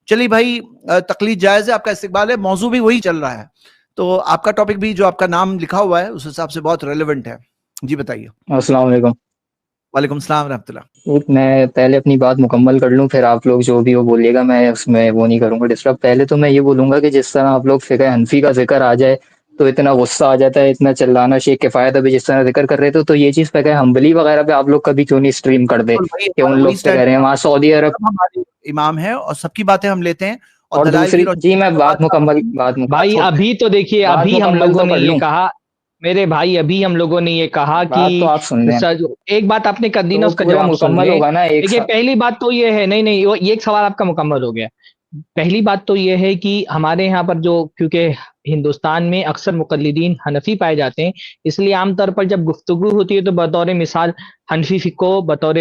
چلیے بھائی تقلید جائز ہے، آپ کا استقبال ہے، موضوع بھی وہی چل رہا ہے، تو آپ کا ٹاپک بھی جو آپ کا نام لکھا ہوا ہے اس حساب سے بہت ریلیونٹ ہے. جی بتائیے. السلام علیکم. وعلیکم السلام رحمۃ اللہ. میں پہلے اپنی بات مکمل کر لوں، پھر آپ لوگ جو بھی وہ بولیے گا میں اس میں وہ نہیں کروں گا ڈسٹرب. پہلے تو میں یہ بولوں گا کہ جس طرح آپ لوگ فقہ حنفی کا ذکر آ جائے تو اتنا غصہ آ جاتا ہے، اتنا چلانا. شیخ کفایت ابھی جس طرح ذکر کر رہے تھے، تو یہ چیز فقہ حنبلی وغیرہ پہ آپ لوگ کبھی کیوں نہیں اسٹریم کر دے کہ ان لوگ کیا کہہ رہے ہیں وہاں سعودی عرب ہمارے امام ہے اور سب کی باتیں ہم لیتے ہیں اور دوسری. جی میں بات مکمل بھائی ابھی تو دیکھیے ابھی ہم لوگوں نے یہ کہا، میرے بھائی ابھی ہم لوگوں نے یہ کہا کہ ایک بات آپ نے کر دی نا، اس کا جواب سن لیں. دیکھیے پہلی بات تو یہ ہے، نہیں یہ ایک سوال آپ کا مکمل ہو گیا. پہلی بات تو یہ ہے کہ ہمارے یہاں پر جو کیونکہ ہندوستان میں اکثر مقلدین حنفی پائے جاتے ہیں، اس لیے عام طور پر جب گفتگو ہوتی ہے تو بطور مثال حنفی فقہ کو بطور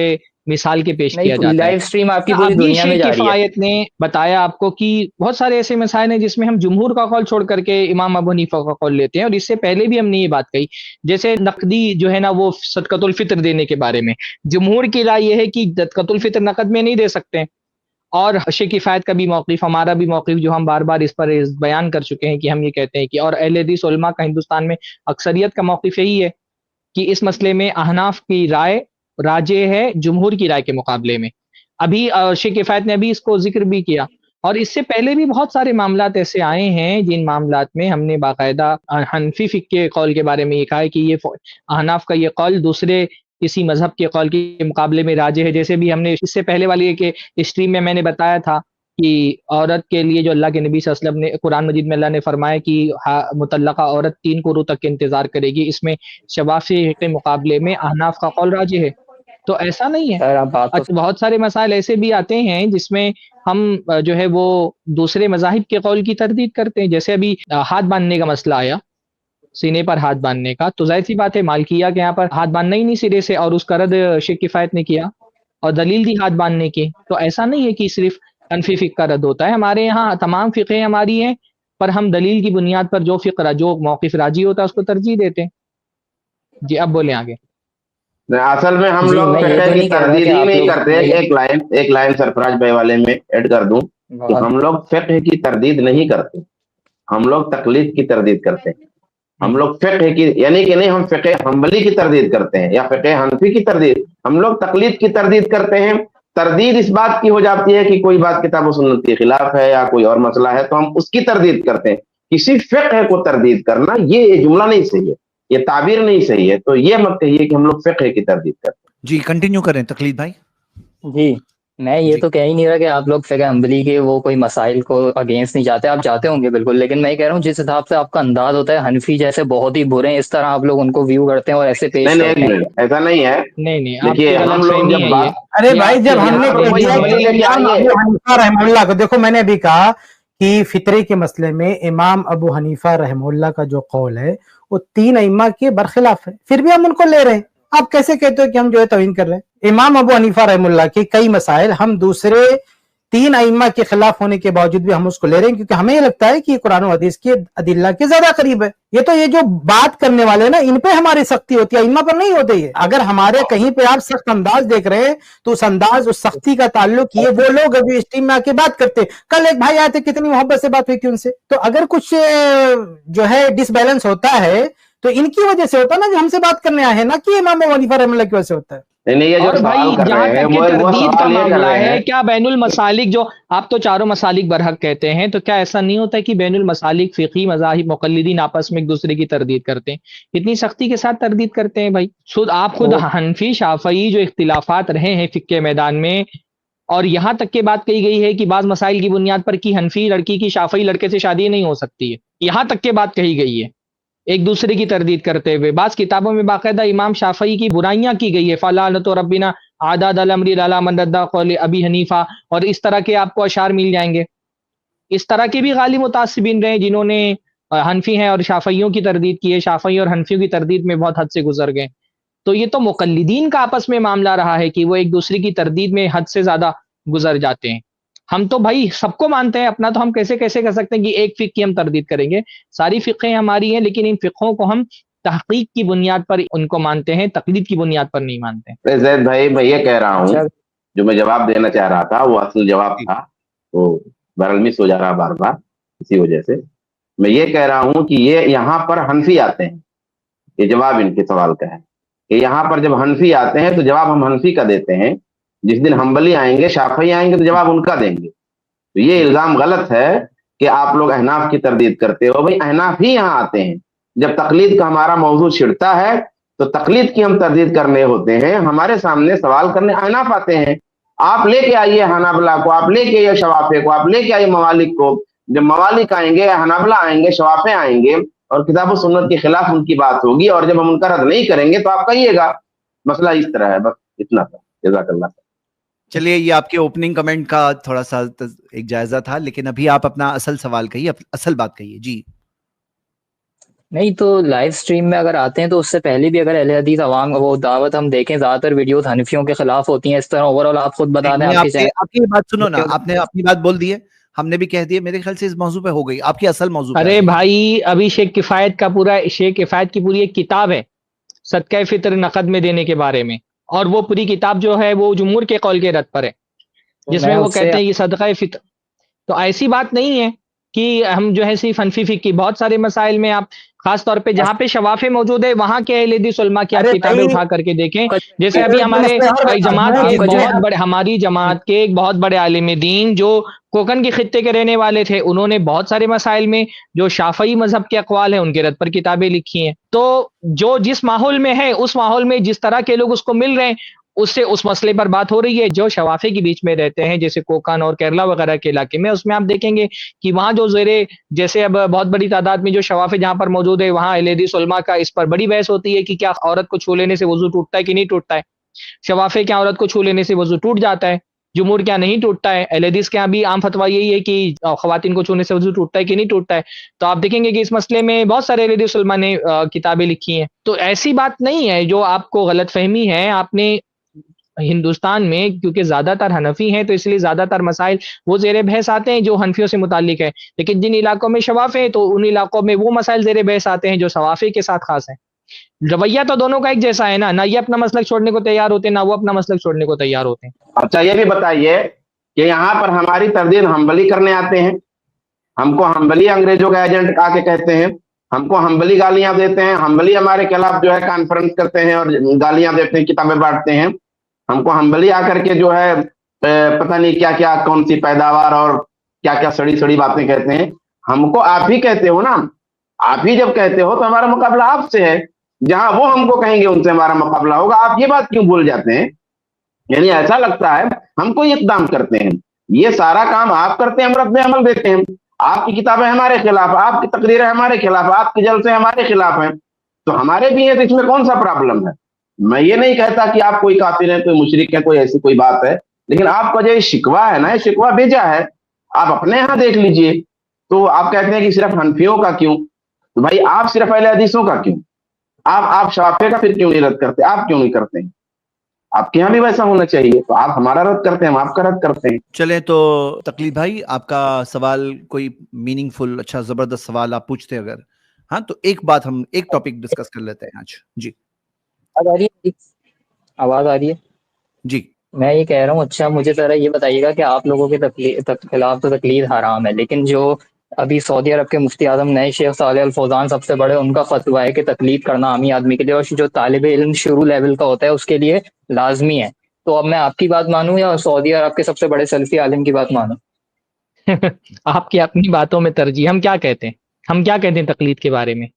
مثال کے پیش کیا جاتا ہے. لائیو اسٹریم آپ کی پوری ابھی دنیا میں شیخ جاری ہے. کفایت نے بتایا آپ کو کہ بہت سارے ایسے مسائل ہیں جس میں ہم جمہور کا قول چھوڑ کر کے امام ابو حنیفہ کا قول لیتے ہیں، اور اس سے پہلے بھی ہم نے یہ بات کہی. جیسے نقدی جو ہے نا وہ صدقۃ الفطر دینے کے بارے میں جمہور کی رائے یہ ہے کہ صدقۃ الفطر نقد میں نہیں دے سکتے، اور شیخ کفایت کا بھی موقف، ہمارا بھی موقف جو ہم بار بار اس پر بیان کر چکے ہیں کہ ہم یہ کہتے ہیں کہ، اور اہل حدیث علماء کا ہندوستان میں اکثریت کا موقف یہی ہے کہ اس مسئلے میں احناف کی رائے راجح ہے جمہور کی رائے کے مقابلے میں. ابھی شیخ کفایت نے ابھی اس کو ذکر بھی کیا، اور اس سے پہلے بھی بہت سارے معاملات ایسے آئے ہیں جن معاملات میں ہم نے باقاعدہ حنفی فقہ کے قول کے بارے میں یہ کہا ہے کہ یہ احناف کا یہ قول دوسرے کسی مذہب کے قول کے مقابلے میں راجح ہے. جیسے بھی ہم نے اس سے پہلے والی ایک اسٹریم میں نے بتایا تھا کہ عورت کے لیے جو اللہ کے نبی صلی اللہ علیہ وسلم نے قرآن مجید میں اللہ نے فرمایا کہ مطلقہ عورت 3 قروء تک انتظار کرے گی، اس میں شوافی کے مقابلے میں احناف کا قول راجح ہے. تو ایسا نہیں ہے. بہت سارے مسائل ایسے بھی آتے ہیں جس میں ہم جو ہے وہ دوسرے مذاہب کے قول کی تردید کرتے ہیں. جیسے ابھی ہاتھ باندھنے کا مسئلہ آیا، سینے پر ہاتھ باندھنے کا، تو ظاہر سی بات ہے مالکیہ کے یہاں پر ہاتھ باندھنا ہی نہیں سرے سے، اور اس کا رد شیخ کفایت نے کیا اور دلیل دی ہاتھ باندھنے کی. تو ایسا نہیں ہے کہ صرف حنفی فقہ کا رد ہوتا ہے، ہمارے یہاں تمام فقہ ہماری ہیں، پر ہم دلیل کی بنیاد پر جو فقہ جو موقف راجی ہوتا ہے اس کو ترجیح دیتے ہیں. جی اب بولیں آگے. اصل میں ہم لوگ فقہ کی تردید ہی نہیں کرتے. ایک لائن سرفراز بھائی والے میں ایڈ کر دوں کہ ہم لوگ فقہ کی تردید نہیں کرتے، ہم لوگ تقلید کی تردید کرتے ہیں. ہم لوگ فقہ کی یعنی کہ نہیں، ہم فقہ حنبلی کی تردید کرتے ہیں یا فقہ حنفی کی تردید، ہم لوگ تقلید کی تردید کرتے ہیں. تردید اس بات کی ہو جاتی ہے کہ کوئی بات کتاب و سنت کے خلاف ہے یا کوئی اور مسئلہ ہے تو ہم اس کی تردید کرتے ہیں. کسی فقہ کو تردید کرنا یہ جملہ نہیں صحیح ہے، یہ تعبیر نہیں صحیح ہے. تو یہ مت کہیے کہ ہم لوگ فقہ کی تردید کرتے ہیں. جی کنٹینیو کریں تقلید بھائی. جی میں یہ تو کہہ ہی نہیں رہا کہ آپ لوگ فقہ حنبلی کے وہ کوئی مسائل کو اگینسٹ نہیں جاتے، آپ جاتے ہوں گے بالکل، لیکن میں یہ کہہ رہا ہوں جس حساب سے آپ کا انداز ہوتا ہے حنفی جیسے بہت ہی برے ہیں، اس طرح آپ لوگ ان کو ویو کرتے ہیں اور ایسے پیش کرتے ہیں. ایسا نہیں ہے. نہیں دیکھیے ہم لوگ جب بات، ارے بھائی جب ہم نے امام ابو حنیفہ رحمہ اللہ کو دیکھو، میں نے بھی کہا کہ فطرے کے مسئلے میں امام ابو حنیفہ رحمہ اللہ کا جو قول ہے وہ 3 ائمہ کے برخلاف ہے، پھر بھی ہم ان کو لے رہے ہیں. آپ کیسے کہتے ہو کہ ہم جو ہے توہین کر رہے ہیں؟ امام ابو حنیفہ رحمہ اللہ کے کئی مسائل ہم دوسرے 3 ائمہ کے خلاف ہونے کے باوجود بھی ہم اس کو لے رہے ہیں، کیونکہ ہمیں یہ لگتا ہے کہ یہ قرآن و حدیث کے ادلہ کے زیادہ قریب ہے. یہ جو بات کرنے والے ہیں نا، ان پہ ہماری سختی ہوتی ہے، ائمہ پر نہیں ہوتی ہے. اگر ہمارے کہیں پہ آپ سخت انداز دیکھ رہے ہیں تو اس انداز اس سختی کا تعلق یہ وہ لوگ ابھی اسٹریم میں آ کے بات کرتے. کل ایک بھائی آئے تھے، کتنی محبت سے بات ہوئی تھی ان سے. تو اگر کچھ جو ہے ڈس بیلنس ہوتا ہے تو ان کی وجہ سے ہوتا ہے نا، جو ہم سے بات کرنے آئے ہیں، نہ کہ امام ابو حنیفہ رحمہ اللہ کی وجہ سے ہوتا ہے. اور بھائی جہاں تک کہ تردید کا معاملہ ہے، کیا بین المسالک، جو آپ تو چاروں مسالک برحق کہتے ہیں، تو کیا ایسا نہیں ہوتا ہے کہ بین المسالک فقہی مذاہب مقلدین آپس میں ایک دوسرے کی تردید کرتے ہیں؟ اتنی سختی کے ساتھ تردید کرتے ہیں بھائی. آپ خود حنفی شافعی جو اختلافات رہے ہیں فقہ کے میدان میں، اور یہاں تک کہ بات کہی گئی ہے کہ بعض مسائل کی بنیاد پر کی حنفی لڑکی کی شافعی لڑکے سے شادی نہیں ہو سکتی ہے، یہاں تک کہ بات کہی گئی ہے ایک دوسرے کی تردید کرتے ہوئے. بعض کتابوں میں باقاعدہ امام شافعی کی برائیاں کی گئی ہے، فَلَعْنَتُ رَبِّنَا عَدَادَ الْأَمْرِ عَلَىٰ مَنْ رَدَّ قَوْلِ ابی حنیفہ، اور اس طرح کے آپ کو اشعار مل جائیں گے. اس طرح کے بھی غالب متعصبین رہے جنہوں نے حنفی ہیں اور شافعیوں کی تردید کی ہے، شافعی اور حنفیوں کی تردید میں بہت حد سے گزر گئے. تو یہ تو مقلدین کا آپس میں معاملہ رہا ہے کہ وہ ایک دوسرے کی تردید میں حد سے زیادہ گزر جاتے ہیں. ہم تو بھائی سب کو مانتے ہیں اپنا، تو ہم کیسے کر سکتے ہیں کہ ایک فقہ کی ہم تردید کریں گے؟ ساری فقہیں ہماری ہیں، لیکن ان فقہوں کو ہم تحقیق کی بنیاد پر ان کو مانتے ہیں، تقلید کی بنیاد پر نہیں مانتے. زید بھائی میں یہ کہہ رہا ہوں، جو میں جواب دینا چاہ رہا تھا وہ اصل جواب تھا. تو बहरहाल मिस हो जा रहा बार बार इसी वजह से। मैं ये कह रहा हूं कि ये यहाँ पर हनफी आते हैं, ये जवाब इनके सवाल का है कि यहाँ पर जब हनफी आते हैं तो जवाब हम हनफी का देते हैं, जिस दिन हम्बली आएंगे शाफी आएंगे तो जवाब उनका देंगे। तो ये इल्जाम गलत है कि आप लोग अहनाफ की तरदीद करते हो। भाई अहनाफ ही यहाँ आते हैं, जब तकलीद का हमारा मौजू छिड़ता है तो तकलीद की हम तरदीद करने होते हैं, हमारे सामने सवाल करने अहनाफ आते हैं। आप लेके आइए हनाबला को, आप लेके आइए शवाफे को, आप लेके आइए मवालिक को। जब मवालिक आएंगे, हनाबला आएंगे, शवाफे आएंगे और किताब और सुन्नत के खिलाफ उनकी बात होगी, और जब हम उनका रद्द नहीं करेंगे तो आप कहिएगा। मसला इस तरह है, बस इतना था। जज़ाकल्लाह। चलिए, ये आपके ओपनिंग कमेंट का थोड़ा सा एक जायजा था, लेकिन अभी आप अपना असल सवाल कहिए, असल बात कहिए। जी नहीं तो लाइव स्ट्रीम में अगर आते हैं तो उससे पहले भी अगर अहले हदीस अवाम वो दावत हम देखें, ज्यादातर वीडियोस हनफियों के खिलाफ होती हैं। इस तरह ओवरऑल आप खुद बता दें आपकी बात सुनो ना, आपने अपनी बात बोल दी है, हमने भी कह दिया। मेरे ख्याल से इस मौजू पे हो गई आपकी असल मौजू। अरे भाई, अभी शेख किफायत की पूरी एक किताब है सदका फितर नकद में देने के बारे में, और वो पूरी किताब जो है वो जुमहूर के कौल के रद्द पर है, जिसमें वो कहते हैं कि सदका फितर। तो ऐसी बात नहीं है कि हम जो है सिर्फ हनफी फिक की, बहुत सारे मसाइल में आप खास तौर पे जहाँ पे शवाफे मौजूद है वहां के अहले हदीस उलमा की आप किताबें उठा करके देखें। जैसे अभी हमारे जमात के बहुत बड़े, हमारी जमात के एक बहुत बड़े आलिम दीन जो कोकन के खित्ते के रहने वाले थे, उन्होंने बहुत सारे मसाइल में जो शाफई मजहब के अकवाल हैं उनके रद्द पर किताबें लिखी हैं। तो जो जिस माहौल में है, उस माहौल में जिस तरह के लोग उसको मिल रहे हैं, उससे उस मसले पर बात हो रही है। जो शवाफे के बीच में रहते हैं जैसे कोकन और केरला वगैरह के इलाके में, उसमें आप देखेंगे कि वहाँ जो ज़ेरे, जैसे अब बहुत बड़ी तादाद में जो शवाफे जहाँ पर मौजूद है, वहाँ अहले हदीस उलमा का इस पर बड़ी बहस होती है कि क्या औरत को छू लेने से वजू टूटता है कि नहीं टूटता है। शवाफे क्या औरत को छू लेने से वजू टूट जाता है, जुमहूर क्या नहीं टूटता है। अहले हदीस के यहाँ भी आम फतवा यही है कि खवातीन को छूने से वजू टूटता है कि नहीं टूटता है। तो आप देखेंगे कि इस मसले में बहुत सारे अहले हदीस उलमा ने किताबें लिखी हैं। तो ऐसी बात नहीं है जो आपको गलत फहमी है। आपने हिंदुस्तान में क्योंकि ज्यादातर हनफी हैं तो इसलिए ज्यादातर मसाइल वो जेर बहस आते हैं जो हनफियों से मुतालिक है, लेकिन जिन इलाकों में शवाफे हैं तो उन इलाकों में वो मसाइल जेर बहस आते हैं जो शवाफे के साथ खास है। रवैया तो दोनों का एक जैसा है ना ये अपना मसलक छोड़ने को तैयार होते हैं, ना वो अपना मसलक छोड़ने को तैयार होते हैं। अच्छा, ये भी बताइए कि यहाँ पर हमारी तरदीद हम्बली करने आते हैं, हमको हम्बली अंग्रेजों का एजेंट आके कहते हैं, हमको हम्बली गालियां देते हैं, हम्बली हमारे खिलाफ जो है कॉन्फ्रेंस करते हैं और गालियां देते हैं, किताबें बांटते हैं। हमको हम्बली आकर के जो है पता नहीं क्या क्या, कौन सी पैदावार और क्या क्या सड़ी सड़ी बातें कहते हैं। हमको आप ही कहते हो ना, आप ही जब कहते हो तो हमारा मुकाबला आपसे है, जहां वो हमको कहेंगे उनसे हमारा मुकाबला होगा। आप ये बात क्यों भूल जाते हैं? यानी ऐसा लगता है हमको ये इक़दाम करते हैं, ये सारा काम आप करते हैं, हम रद्द अमल देते हैं। आपकी किताबें हमारे खिलाफ, आपकी तकरीरें हमारे खिलाफ, आपके जलसे हमारे खिलाफ हैं, तो हमारे भी हैं, तो इसमें कौन सा प्रॉब्लम है? मैं ये नहीं कहता कि आप कोई काफिर है, कोई मुशरिक है, कोई ऐसी कोई बात है, लेकिन आपका जो शिकवा है ना, ये शिकवा भेजा है, आप अपने यहाँ देख लीजिए। तो आप कहते हैं कि सिर्फ हनफियों का क्यों? तो भाई आप सिर्फ अहले हदीसों का क्यों? आप शवाफे का फिर क्यों नहीं रद्द करते? आप क्यों नहीं करते हैं? आपके यहाँ भी वैसा होना चाहिए। तो आप हमारा रद्द करते हैं, हम आपका रद्द करते हैं। चले तो तकलीफ भाई, आपका सवाल कोई मीनिंगफुल, अच्छा जबरदस्त सवाल आप पूछते अगर, हाँ तो एक बात हम एक टॉपिक डिस्कस कर लेते हैं आज। जी आवाज आ रही है? जी मैं ये कह रहा हूँ, अच्छा मुझे जरा ये बताइएगा कि आप लोगों के खिलाफ तो तकलीद हराम है, लेकिन जो अभी सऊदी अरब के मुफ्ती आजम नए शेख सालेह अल फौजान सबसे बड़े, उनका फतवा है कि तकलीद करना आमी आदमी के लिए और जो तालिब इल्म शुरू लेवल का होता है उसके लिए लाजमी है। तो अब मैं आपकी बात मानूं या सऊदी अरब के सबसे बड़े सल्फी आलिम की बात मानूं? आपकी अपनी बातों में तरजीह। हम क्या कहते हैं तकलीद के बारे में?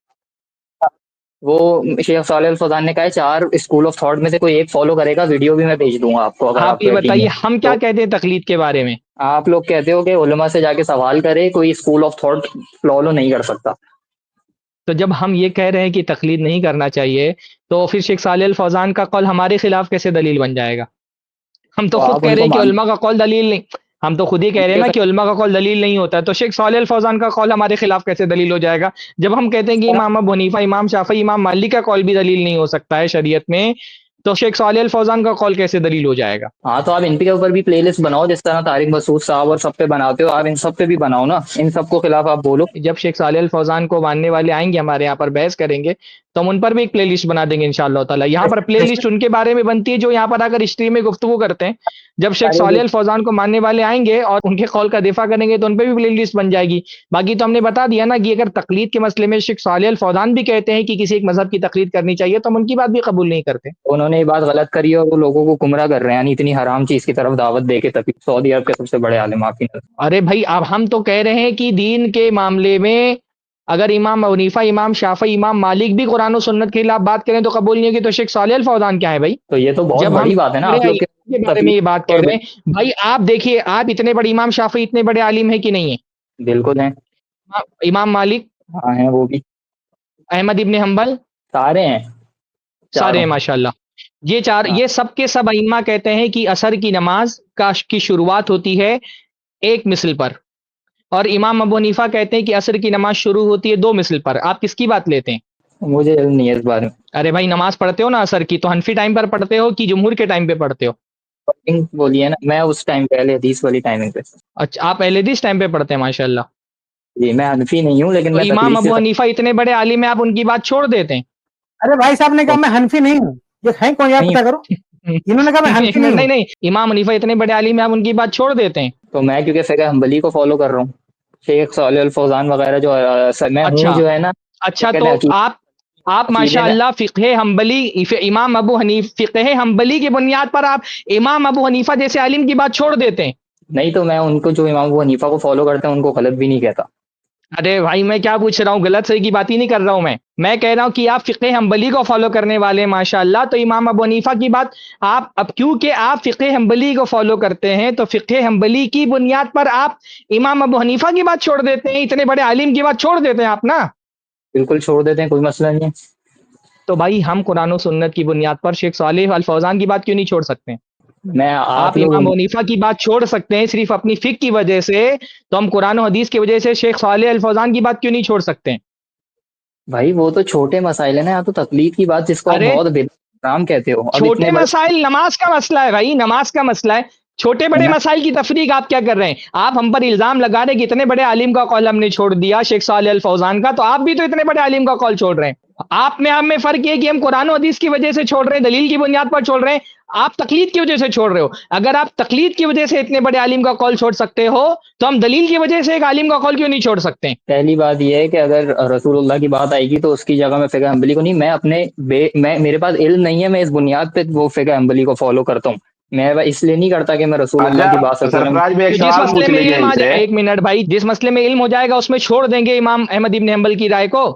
वो शेख सालेह अल फौजान ने कहा है 4 स्कूल ऑफ थॉट में से कोई एक फॉलो करेगा, वीडियो भी मैं भेज दूंगा आपको। अगर आप ये बताइए हम क्या कहते हैं तकलीद के बारे में? आप लोग कहते हो कि उलमा से जाके सवाल करे, कोई स्कूल ऑफ थॉट फॉलो नहीं कर सकता। तो जब हम ये कह रहे हैं कि तकलीद नहीं करना चाहिए, तो फिर शेख सालेह अल फौजान का कौल हमारे खिलाफ कैसे दलील बन जाएगा? हम तो खुद कह रहे हैं कि उलमा का कौल दलील नहीं, हम तो खुद ही कह रहे हैं ना कि उलमा का कौल दलील नहीं होता, तो शेख सालेह अल फौजान का कौल हमारे खिलाफ कैसे दलील हो जाएगा? जब हम कहते हैं कि इमाम अबू हनीफा, इमाम शाफी, इमाम मालिक का कौल भी दलील नहीं हो सकता है शरीयत में, تو शेख सालेह अल फौजान का कॉल कैसे दलील हो जाएगा? हाँ तो आप इनके ऊपर भी प्लेलिस्ट बनाओ, जिस तरह तारिक मसूद साहब और सब पे बनाते हो, आप इन सब पे भी बनाओ ना, इन सबको खिलाफ आप बोलो। जब शेख सालेह अल फौजान को मानने वाले आएंगे हमारे यहाँ पर बहस करेंगे तो हम उन पर भी एक प्लेलिस्ट बना देंगे इंशाअल्लाह ताला। यहाँ पर प्लेलिस्ट उनके बारे में बनती है जो यहाँ पर आकर स्ट्रीम में गुफ्तगू करते हैं। जब शेख सालेह अल फौजान को मानने वाले आएंगे और उनके कौल का दिफा करेंगे तो उन पर भी प्लेलिस्ट बन जाएगी। बाकी तो हमने बता दिया ना कि अगर तकलीद के मसले में शेख सालेह अल फौजान भी कहते हैं कि किसी एक मजहब की तकलीद करनी चाहिए तो हम उनकी बात भी कबूल नहीं करते। उन्होंने ये बात गलत करी और वो लोगों को गुमराह कर रहे हैं, यानी इतनी हराम चीज की तरफ दावत दे के तक सऊदी अरब के सबसे बड़े आलिम आपकी नजर। अरे भाई अब हम तो कह रहे हैं कि दीन के मामले में अगर इमाम अबू हनीफा, इमाम शाफी, इमाम मालिक भी कुरान और सुन्नत के खिलाफ बात करें तो कबूल नहीं होगी, तो शेख सालेह अल फौजान क्या है भाई? तो ये तो बहुत जब बड़ी हम बात है ना, आप लोग के बारे में ये बात कर रहे हैं। भाई आप देखिए, आप इतने बड़े इमाम शाफी इतने बड़े आलिम है कि नहीं है? बिल्कुल हैं। इमाम मालिक, हाँ हैं वो भी, अहमद इब्न हम्बल, सारे हैं, सारे हैं माशाल्लाह। ये चार, ये सब के सब अइम्मा कहते हैं कि असर की नमाज की शुरुआत होती है एक मिसल पर, और इमाम अबू हनीफा कहते हैं कि असर की नमाज शुरू होती है 2 मिसल पर। आप किसकी बात लेते हैं? मुझे इल्म नहीं है इस बारे में। अरे भाई नमाज पढ़ते हो ना असर की, तो हनफी टाइम पर पढ़ते हो कि जमहूर के टाइम पे पढ़ते हो? बोलिए ना, मैं उस टाइम पे अहले हदीस वाली टाइमिंग पे। अच्छा, आप अहले हदीस टाइम पे पढ़ते हैं माशाल्लाह। जी मैं हनफी नहीं हूँ, लेकिन तो मैं इमाम अबू हनीफा इतने बड़े आलिम है, आप उनकी बात छोड़ देते हैं? अरे भाई साहब ने कहा मैं हनफी नहीं हूँ, ये है कौन यार, पता करो। इन्होंने कहा मैं हनफी नहीं हूँ। नहीं, इमाम हनीफा इतने बड़े आलिम है, आप उनकी बात छोड़ देते हैं? तो मैं क्योंकि फिक़ह हम्बली को फॉलो कर रहा हूँ, शेख सालेह अल फौजान वगैरह जो मैं हूँ जो है ना। अच्छा तो आप माशाअल्लाह फिक़ह हम्बली, इमाम अबू हनीफा, फिक़ह हम्बली की बुनियाद पर आप इमाम अबू हनीफा जैसे आलिम की बात छोड़ देते हैं? नहीं तो मैं उनको, जो इमाम अबू हनीफा को फॉलो करते हैं, उनको गलत भी नहीं कहता। अरे भाई मैं क्या पूछ रहा हूँ, गलत सही की बात ही नहीं कर रहा हूँ मैं कह रहा हूँ कि आप फिक़ह हम्बली को फॉलो करने वाले हैं माशाअल्लाह, तो इमाम अबू हनीफा की बात आप, अब क्योंकि आप फिक़ह हम्बली को फॉलो करते हैं तो फिक़ह हम्बली की बुनियाद पर आप इमाम अबू हनीफा की बात छोड़ देते हैं, इतने बड़े आलिम की बात छोड़ देते हैं आप ना? बिल्कुल छोड़ देते हैं, कोई मसला नहीं है। तो भाई हम कुरान और सुन्नत की बुनियाद पर शेख सालेह अल फौजान की बात क्यों नहीं छोड़ सकते? मैं आप इमाम अबू हनीफा की बात छोड़ सकते हैं सिर्फ अपनी फिक की वजह से, तो हम कुरान और हदीस की वजह से शेख सालेह अल फौजान की बात क्यों नहीं छोड़ सकते? भाई वो तो छोटे मसाइल है ना, या तो तकलीद की बात जिसको आप बहुत बेहतराम कहते हो। छोटे मसाइल नमाज का मसला है भाई, नमाज का मसला है। छोटे बड़े मसाइल की तफरीक आप क्या कर रहे हैं? आप हम पर इल्जाम लगा रहे हैं कि इतने बड़े आलिम का कॉल हमने छोड़ दिया शेख सालेह अल फौजान का, तो आप भी तो इतने बड़े आलिम का कॉल छोड़ रहे हैं। आप में हम में फर्क ये कि हम कुरान और हदीस की वजह से छोड़ रहे हैं, दलील की बुनियाद पर छोड़ रहे हैं, आप तकलीद की वजह से छोड़ रहे हो। अगर आप तकलीद की वजह से इतने बड़े आलिम का कॉल छोड़ सकते हो तो हम दलील की वजह से एक आलिम का कॉल क्यों नहीं छोड़ सकते? पहली बात यह है कि अगर रसूलुल्लाह की बात आएगी तो उसकी जगह मैं फिक़ह हम्बली को नहीं, मैं अपने मेरे पास इल्म नहीं है, मैं इस बुनियाद पे वो फिक़ह हम्बली को फॉलो करता हूँ। मैं इसलिए नहीं करता कि मैं रसूलुल्लाह की बात एक मिनट भाई, जिस मसले में इल्म हो जाएगा उसमें छोड़ देंगे इमाम अहमद इब्न हम्बल की राय को?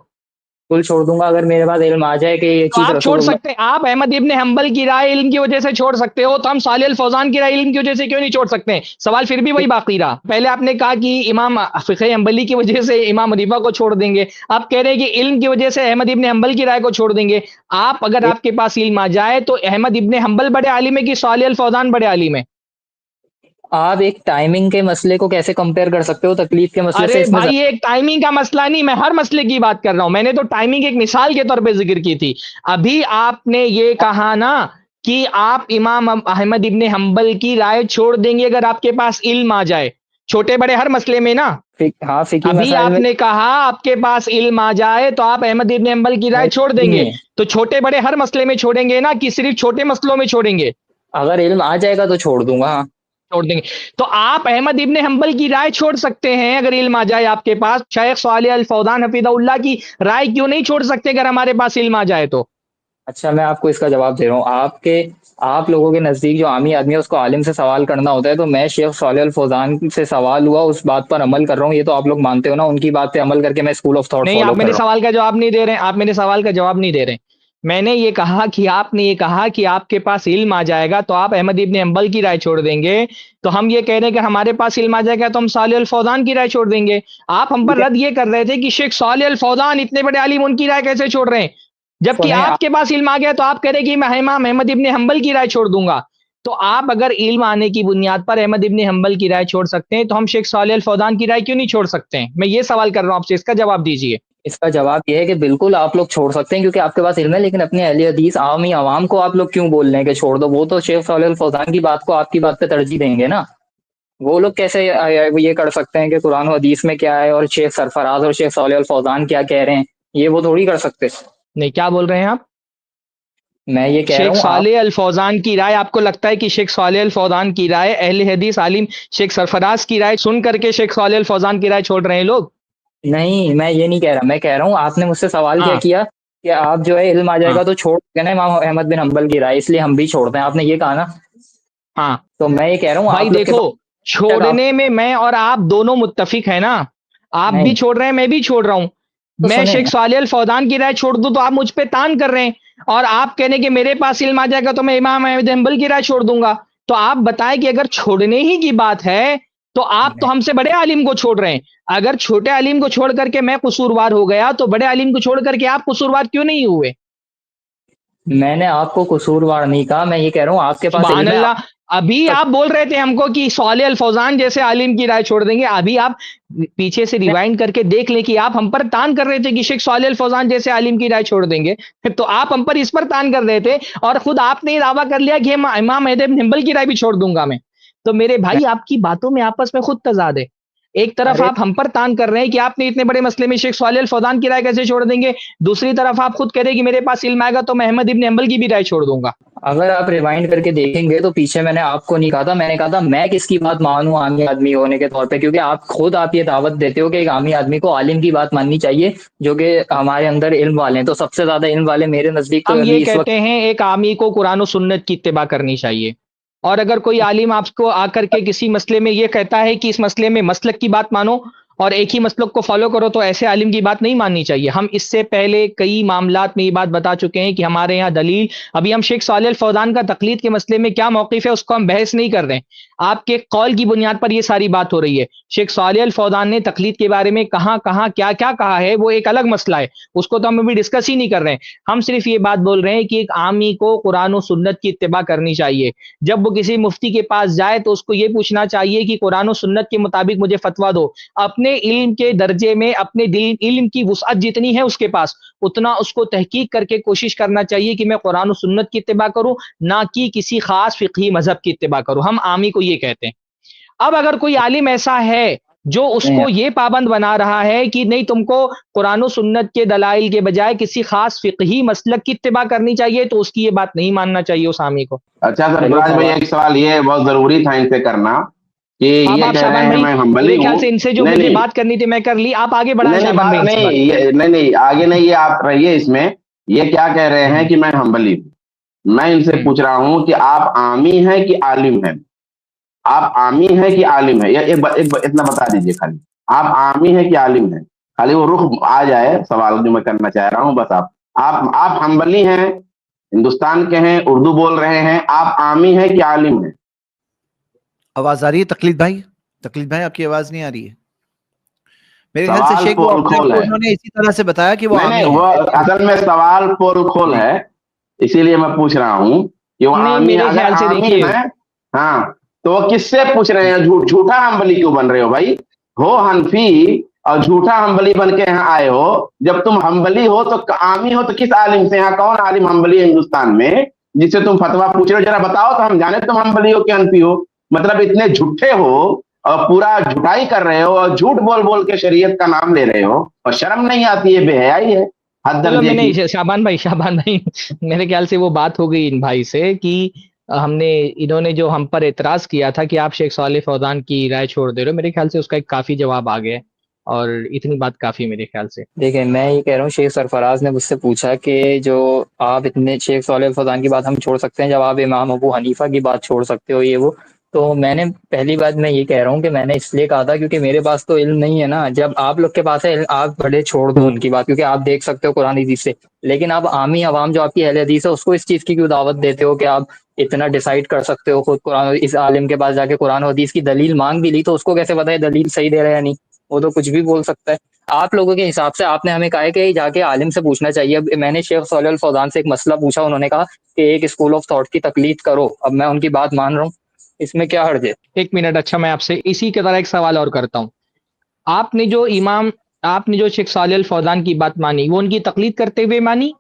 बिल्कुल छोड़ दूंगा, अगर मेरे पास इल्म आ जाए कि ये चीज आप छोड़ सकते हैं। आप अहमद इब्न हम्बल की राय इल्म की वजह से छोड़ सकते हो, तो हम सालेह अल फौजान की राय इल्म की वजह से क्यों नहीं छोड़ सकते? सवाल फिर भी वही बाकी रहा। पहले आपने कहा कि इमाम फिक़ह हम्बली की वजह से इमाम हनीफा को छोड़ देंगे, आप कह रहे हैं कि इल्म की वजह से अहमद इब्न हम्बल की राय को छोड़ देंगे। आप अगर आपके पास इल्म आ जाए तो अहमद इब्न हम्बल बड़े आलिम है कि सालेह अल फौजान बड़े आलिम है? आप एक टाइमिंग के मसले को कैसे कंपेयर कर सकते हो तकलीफ के मसले से? अरे भाई ये एक टाइमिंग का मसला नहीं, मैं हर मसले की बात कर रहा हूं। मैंने तो टाइमिंग एक मिसाल के तौर पे जिक्र की थी। अभी आपने ये कहा ना कि आप इमाम अहमद इब्न हम्बल की राय छोड़ देंगे अगर आपके पास इल्म आ जाए, छोटे बड़े हर मसले में ना। हाँ, अभी आपने कहा आपके पास इल्म आ जाए तो आप अहमद इब्न हम्बल की राय छोड़ देंगे, तो छोटे बड़े हर मसले में छोड़ेंगे ना कि सिर्फ छोटे मसलों में छोड़ेंगे? अगर इल्म आ जाएगा तो छोड़ दूंगा, छोड़ देंगे। तो आप अहमद इब्न हम्बल की राय छोड़ सकते हैं अगर इल्म आ जाए आपके पास। शेख सालेह अल फौजान हफिज़हुल्लाह की राय क्यों नहीं छोड़ सकते अगर हमारे पास इल्म आ जाए तो? अच्छा मैं आपको इसका जवाब दे रहा हूँ। आप लोगों के नजदीक जो आमी आदमी है उसको आलिम से सवाल करना होता है, तो मैं शेख सालेह अल फौजान से सवाल हुआ, उस बात पर अमल कर रहा हूँ। ये तो आप लोग मानते हो ना, उनकी बात पे अमल करके मैं स्कूल ऑफ थॉट नहीं, आप मेरे सवाल का जवाब नहीं दे रहे हैं। आप मेरे सवाल का जवाब नहीं दे रहे हैं। मैंने ये कहा कि आपने ये कहा कि आपके पास इल्म आ जाएगा तो आप अहमद इब्न हम्बल की राय छोड़ देंगे, तो हम ये कह रहे हैं कि हमारे पास इल्म आ जाएगा तो हम सालेह अल फौजान की राय छोड़ देंगे। आप हम पर रद्द ये कर रहे थे कि शेख सालेह अल फौजान इतने बड़े आलिम, उनकी राय कैसे छोड़ रहे हैं, जबकि आपके पास इल्म आ गया तो आप कह रहे हैं कि मैं इमाम अहमद इब्न हम्बल की राय छोड़ दूंगा। तो आप अगर इल्म आने की बुनियाद पर अहमद इब्न हम्बल की राय छोड़ सकते हैं तो हम शेख सालेह अल फौजान की राय क्यों नहीं छोड़ सकते हैं? मैं ये सवाल कर रहा हूं आपसे, इसका जवाब दीजिए। اس کا جواب یہ ہے کہ بالکل آپ لوگ چھوڑ سکتے ہیں کیونکہ آپ کے پاس علم ہے، لیکن اپنے اہل حدیث عوامی عوام کو آپ لوگ کیوں بول رہے ہیں کہ چھوڑ دو؟ وہ تو شیخ صالح الفوزان کی بات کو آپ کی بات پہ ترجیح دیں گے نا. وہ لوگ کیسے یہ کر سکتے ہیں کہ قرآن و حدیث میں کیا ہے اور شیخ سرفراز اور شیخ صالح الفوزان کیا کہہ رہے ہیں؟ یہ وہ تھوڑی کر سکتے. نہیں، کیا بول رہے ہیں آپ؟ میں یہ کہہ رہا شیخ ہوں صالح الفوزان کی رائے آپ کو لگتا ہے کہ شیخ صالح الفوزان کی رائے اہل حدیث عالم شیخ سرفراز کی رائے سن کر کے شیخ صالح الفوزان کی رائے چھوڑ رہے ہیں لوگ؟ نہیں، میں یہ نہیں کہہ رہا. میں کہہ رہا ہوں آپ نے مجھ سے سوال کیا ہاں کیا کہ آپ جو ہے علم آ جائے ہاں گا تو چھوڑ دیں نا امام احمد بن حنبل کی رائے، اس لیے ہم بھی چھوڑتے ہیں. آپ نے یہ کہا نا. ہاں تو میں یہ کہہ رہا ہوں بھائی آپ لوگ کے دیکھو، پاس چھوڑنے میں میں اور آپ دونوں متفق ہیں نا. آپ بھی نہیں چھوڑ رہے ہیں، میں بھی چھوڑ رہا ہوں. تو میں سنیں. شیخ صالح الفوزان کی رائے چھوڑ دوں تو آپ مجھ پہ تان کر رہے ہیں، اور آپ کہنے کہ میرے پاس علم آ جائے گا تو میں امام احمد حنبل کی رائے چھوڑ دوں گا. تو آپ بتائیں کہ اگر چھوڑنے ہی کی بات ہے تو آپ تو ہم سے بڑے عالم کو چھوڑ رہے ہیں. اگر چھوٹے عالم کو چھوڑ کر کے میں قصوروار ہو گیا تو بڑے عالم کو چھوڑ کر کے آپ قصوروار کیوں نہیں ہوئے؟ میں نے آپ کو قصوروار نہیں کہا. میں یہ کہہ رہا ہوں آپ کے پاس سبحان علم ہے. اللہ. ابھی آپ بول رہے تھے ہم کو کہ صالح الفوزان جیسے عالم کی رائے چھوڑ دیں گے. ابھی آپ پیچھے سے ریوائنڈ کر کے دیکھ لیں کہ آپ ہم پر تان کر رہے تھے کہ شیخ صالح الفوزان جیسے عالم کی رائے چھوڑ دیں گے. تو آپ ہم پر اس پر تان کر رہے تھے اور خود آپ نے یہ دعویٰ کر لیا کہ امام احمد بن حنبل کی رائے بھی چھوڑ دوں گا میں. تو میرے بھائی آپ کی باتوں میں آپس میں خود تضاد ہے. ایک طرف ارے آپ ہم پر تان کر رہے ہیں کہ آپ نے اتنے بڑے مسئلے میں شیخ صالح الفوزان کی رائے کیسے چھوڑ دیں گے، دوسری طرف آپ خود کہہ رہے ہیں کہ میرے پاس علم آئے گا تو میں احمد ابن حنبل کی بھی رائے چھوڑ دوں گا. اگر آپ ریوائنڈ کر کے دیکھیں گے تو پیچھے میں نے آپ کو نہیں کہا تھا. میں نے کہا تھا میں کس کی بات مانوں عامی آدمی ہونے کے طور پہ، کیونکہ آپ خود آپ یہ دعوت دیتے ہو کہ ایک عامی آدمی کو عالم کی بات ماننی چاہیے جو کہ ہمارے اندر علم والے ہیں. تو سب سے زیادہ علم والے میرے نزدیک تو ہم یہ ابھی اس وقت. کہتے ہیں ایک عامی کو قرآن و سنت کی اتباع کرنی چاہیے، اور اگر کوئی عالم آپ کو آ کر کے کسی مسئلے میں یہ کہتا ہے کہ اس مسئلے میں مسلک کی بات مانو اور ایک ہی مسلک کو فالو کرو تو ایسے عالم کی بات نہیں ماننی چاہیے. ہم اس سے پہلے کئی معاملات میں یہ بات بتا چکے ہیں کہ ہمارے یہاں دلیل، ابھی ہم شیخ صالح الفوزان کا تقلید کے مسئلے میں کیا موقف ہے اس کو ہم بحث نہیں کر رہے ہیں. آپ کے قول کی بنیاد پر یہ ساری بات ہو رہی ہے. شیخ صالح الفوزان نے تقلید کے بارے میں کہاں کہاں کیا کیا کہا ہے وہ ایک الگ مسئلہ ہے، اس کو تو ہم ابھی ڈسکس ہی نہیں کر رہے ہیں. ہم صرف یہ بات بول رہے ہیں کہ ایک عامی کو قرآن و سنت کی اتباع کرنی چاہیے. جب وہ کسی مفتی کے پاس جائے تو اس کو یہ پوچھنا چاہیے کہ قرآن و سنت کے مطابق مجھے فتویٰ دو. اپنے علم کے درجے میں اپنے علم کی وسعت جتنی ہے اس کے پاس اتنا اس کو تحقیق کر کے کوشش کرنا چاہیے کہ میں قرآن و سنت کی اتباع کروں، نہ کہ کسی خاص فقہی مذہب کی اتباع کروں. ہم عامی کو یہ کہتے ہیں. اب اگر کوئی عالم ایسا ہے جو اس کو یہ پابند بنا رہا ہے کہ نہیں تم کو قرآن و سنت کے دلائل کے بجائے کسی خاص فقہی مسلک کی اتباع کرنی چاہیے تو اس کی یہ بات نہیں ماننا چاہیے اس عامی کو. اچھا سرفراز بھائی ایک سوال یہ بہت ضروری تھا ان سے کرنا کہ اب یہ آپ کہہ رہے شابان ہیں بھائی میں حنبلی میرے خیال ہوں. سے ان سے جو نہیں مجھے نہیں بات کرنی تھی میں کر لی، آپ آگے بڑھائیں نہیں شابان بھائی. نہیں آگے نہیں، یہ آپ رہیے اس میں. یہ کیا کہہ رہے ہیں کہ میں حنبلی ہوں. میں ان سے پوچھ رہا ہوں کہ آپ عامی ہیں کہ عالم ہیں؟ آپ عامی ہیں کہ عالم ہے؟ اتنا بتا دیجئے خالی. آپ عامی ہیں کہ عالم ہیں؟ خالی وہ رخ آ جائے سوال جو میں کرنا چاہ رہا ہوں. بس آپ حنبلی ہیں، ہندوستان کے ہیں، اردو بول رہے ہیں. آپ عامی ہیں کہ عالم ہیں؟ آواز آ رہی ہے تقلید بھائی؟ تقلید بھائی آپ کی آواز نہیں آ رہی ہے میرے خیال سے. سوال شیخ پول کھول ہے. انہوں نے اسی طرح سے بتایا کہ وہ نہیں عامی وہ ہے. اصل میں سوال پول کھول ہے، اسی لیے میں پوچھ رہا ہوں کہ وہ نہیں، عامی میرے اگر خیال سے عامی دیکھیے ہے ہاں تو وہ کس سے پوچھ رہے ہیں؟ جھوٹا حنبلی کیوں بن رہے ہو بھائی؟ ہو حنفی اور جھوٹا حنبلی بن کے یہاں آئے ہو. جب تم حنبلی ہو تو عامی ہو تو کس عالم سے؟ یہاں کون عالم حنبلی ہے ہندوستان میں جس سے تم فتویٰ پوچھ رہے ہو؟ ذرا بتاؤ تو ہم جانے تم حنبلی ہو کہ حنفی ہو. مطلب اتنے جھوٹے ہو اور پورا جھوٹائی کر رہے ہو اور جھوٹ بول بول کے شریعت کا نام لے رہے ہو اور شرم نہیں آتی ہے؟ بے حیائی ہے حد چلو درجے میں کی. نہیں، شابان بھائی میرے خیال سے وہ بات ہو گئی ان بھائی سے کہ انہوں نے جو ہم پر اعتراض کیا تھا کہ آپ شیخ صالح فوزان کی رائے چھوڑ دے رہے ہو، میرے خیال سے اس کا ایک کافی جواب آ گیا اور اتنی بات کافی میرے خیال سے. دیکھیں میں یہ کہہ رہا ہوں شیخ سرفراز نے مجھ سے پوچھا کہ جو آپ اتنے شیخ صالح الفوزان کی بات ہم چھوڑ سکتے ہیں جب آپ امام ابو حنیفہ کی بات چھوڑ سکتے ہو یہ وہ. تو میں نے پہلی بات میں یہ کہہ رہا ہوں کہ میں نے اس لیے کہا تھا کیونکہ میرے پاس تو علم نہیں ہے نا. جب آپ لوگ کے پاس ہے آپ بڑے چھوڑ دو ان کی بات کیونکہ آپ دیکھ سکتے ہو قرآن حدیث سے. لیکن آپ عامی عوام جو آپ کی اہل حدیث ہے اس کو اس چیز کی کیوں دعوت دیتے ہو کہ آپ اتنا ڈیسائیڈ کر سکتے ہو خود قرآن اس عالم کے پاس جا کے قرآن و حدیث کی دلیل مانگ بھی لی تو اس کو کیسے پتہ ہے دلیل صحیح دے رہا ہے یا نہیں؟ وہ تو کچھ بھی بول سکتا ہے. آپ لوگوں کے حساب سے آپ نے ہمیں کہا ہے کہ جا کے عالم سے پوچھنا چاہیے. اب میں نے شیخ صالح الفوزان سے ایک مسئلہ پوچھا، انہوں نے کہا کہ ایک اسکول آف تھاٹ کی تقلید کرو. اب میں ان کی بات مان رہا ہوں، اس میں کیا حرج ہے؟ ایک منٹ، اچھا میں آپ سے اسی کی طرح ایک سوال اور کرتا ہوں. آپ نے جو امام آپ نے جو شیخ صالح الفوزان کی بات مانی وہ ان کی تقلید کرتے ہوئے مانی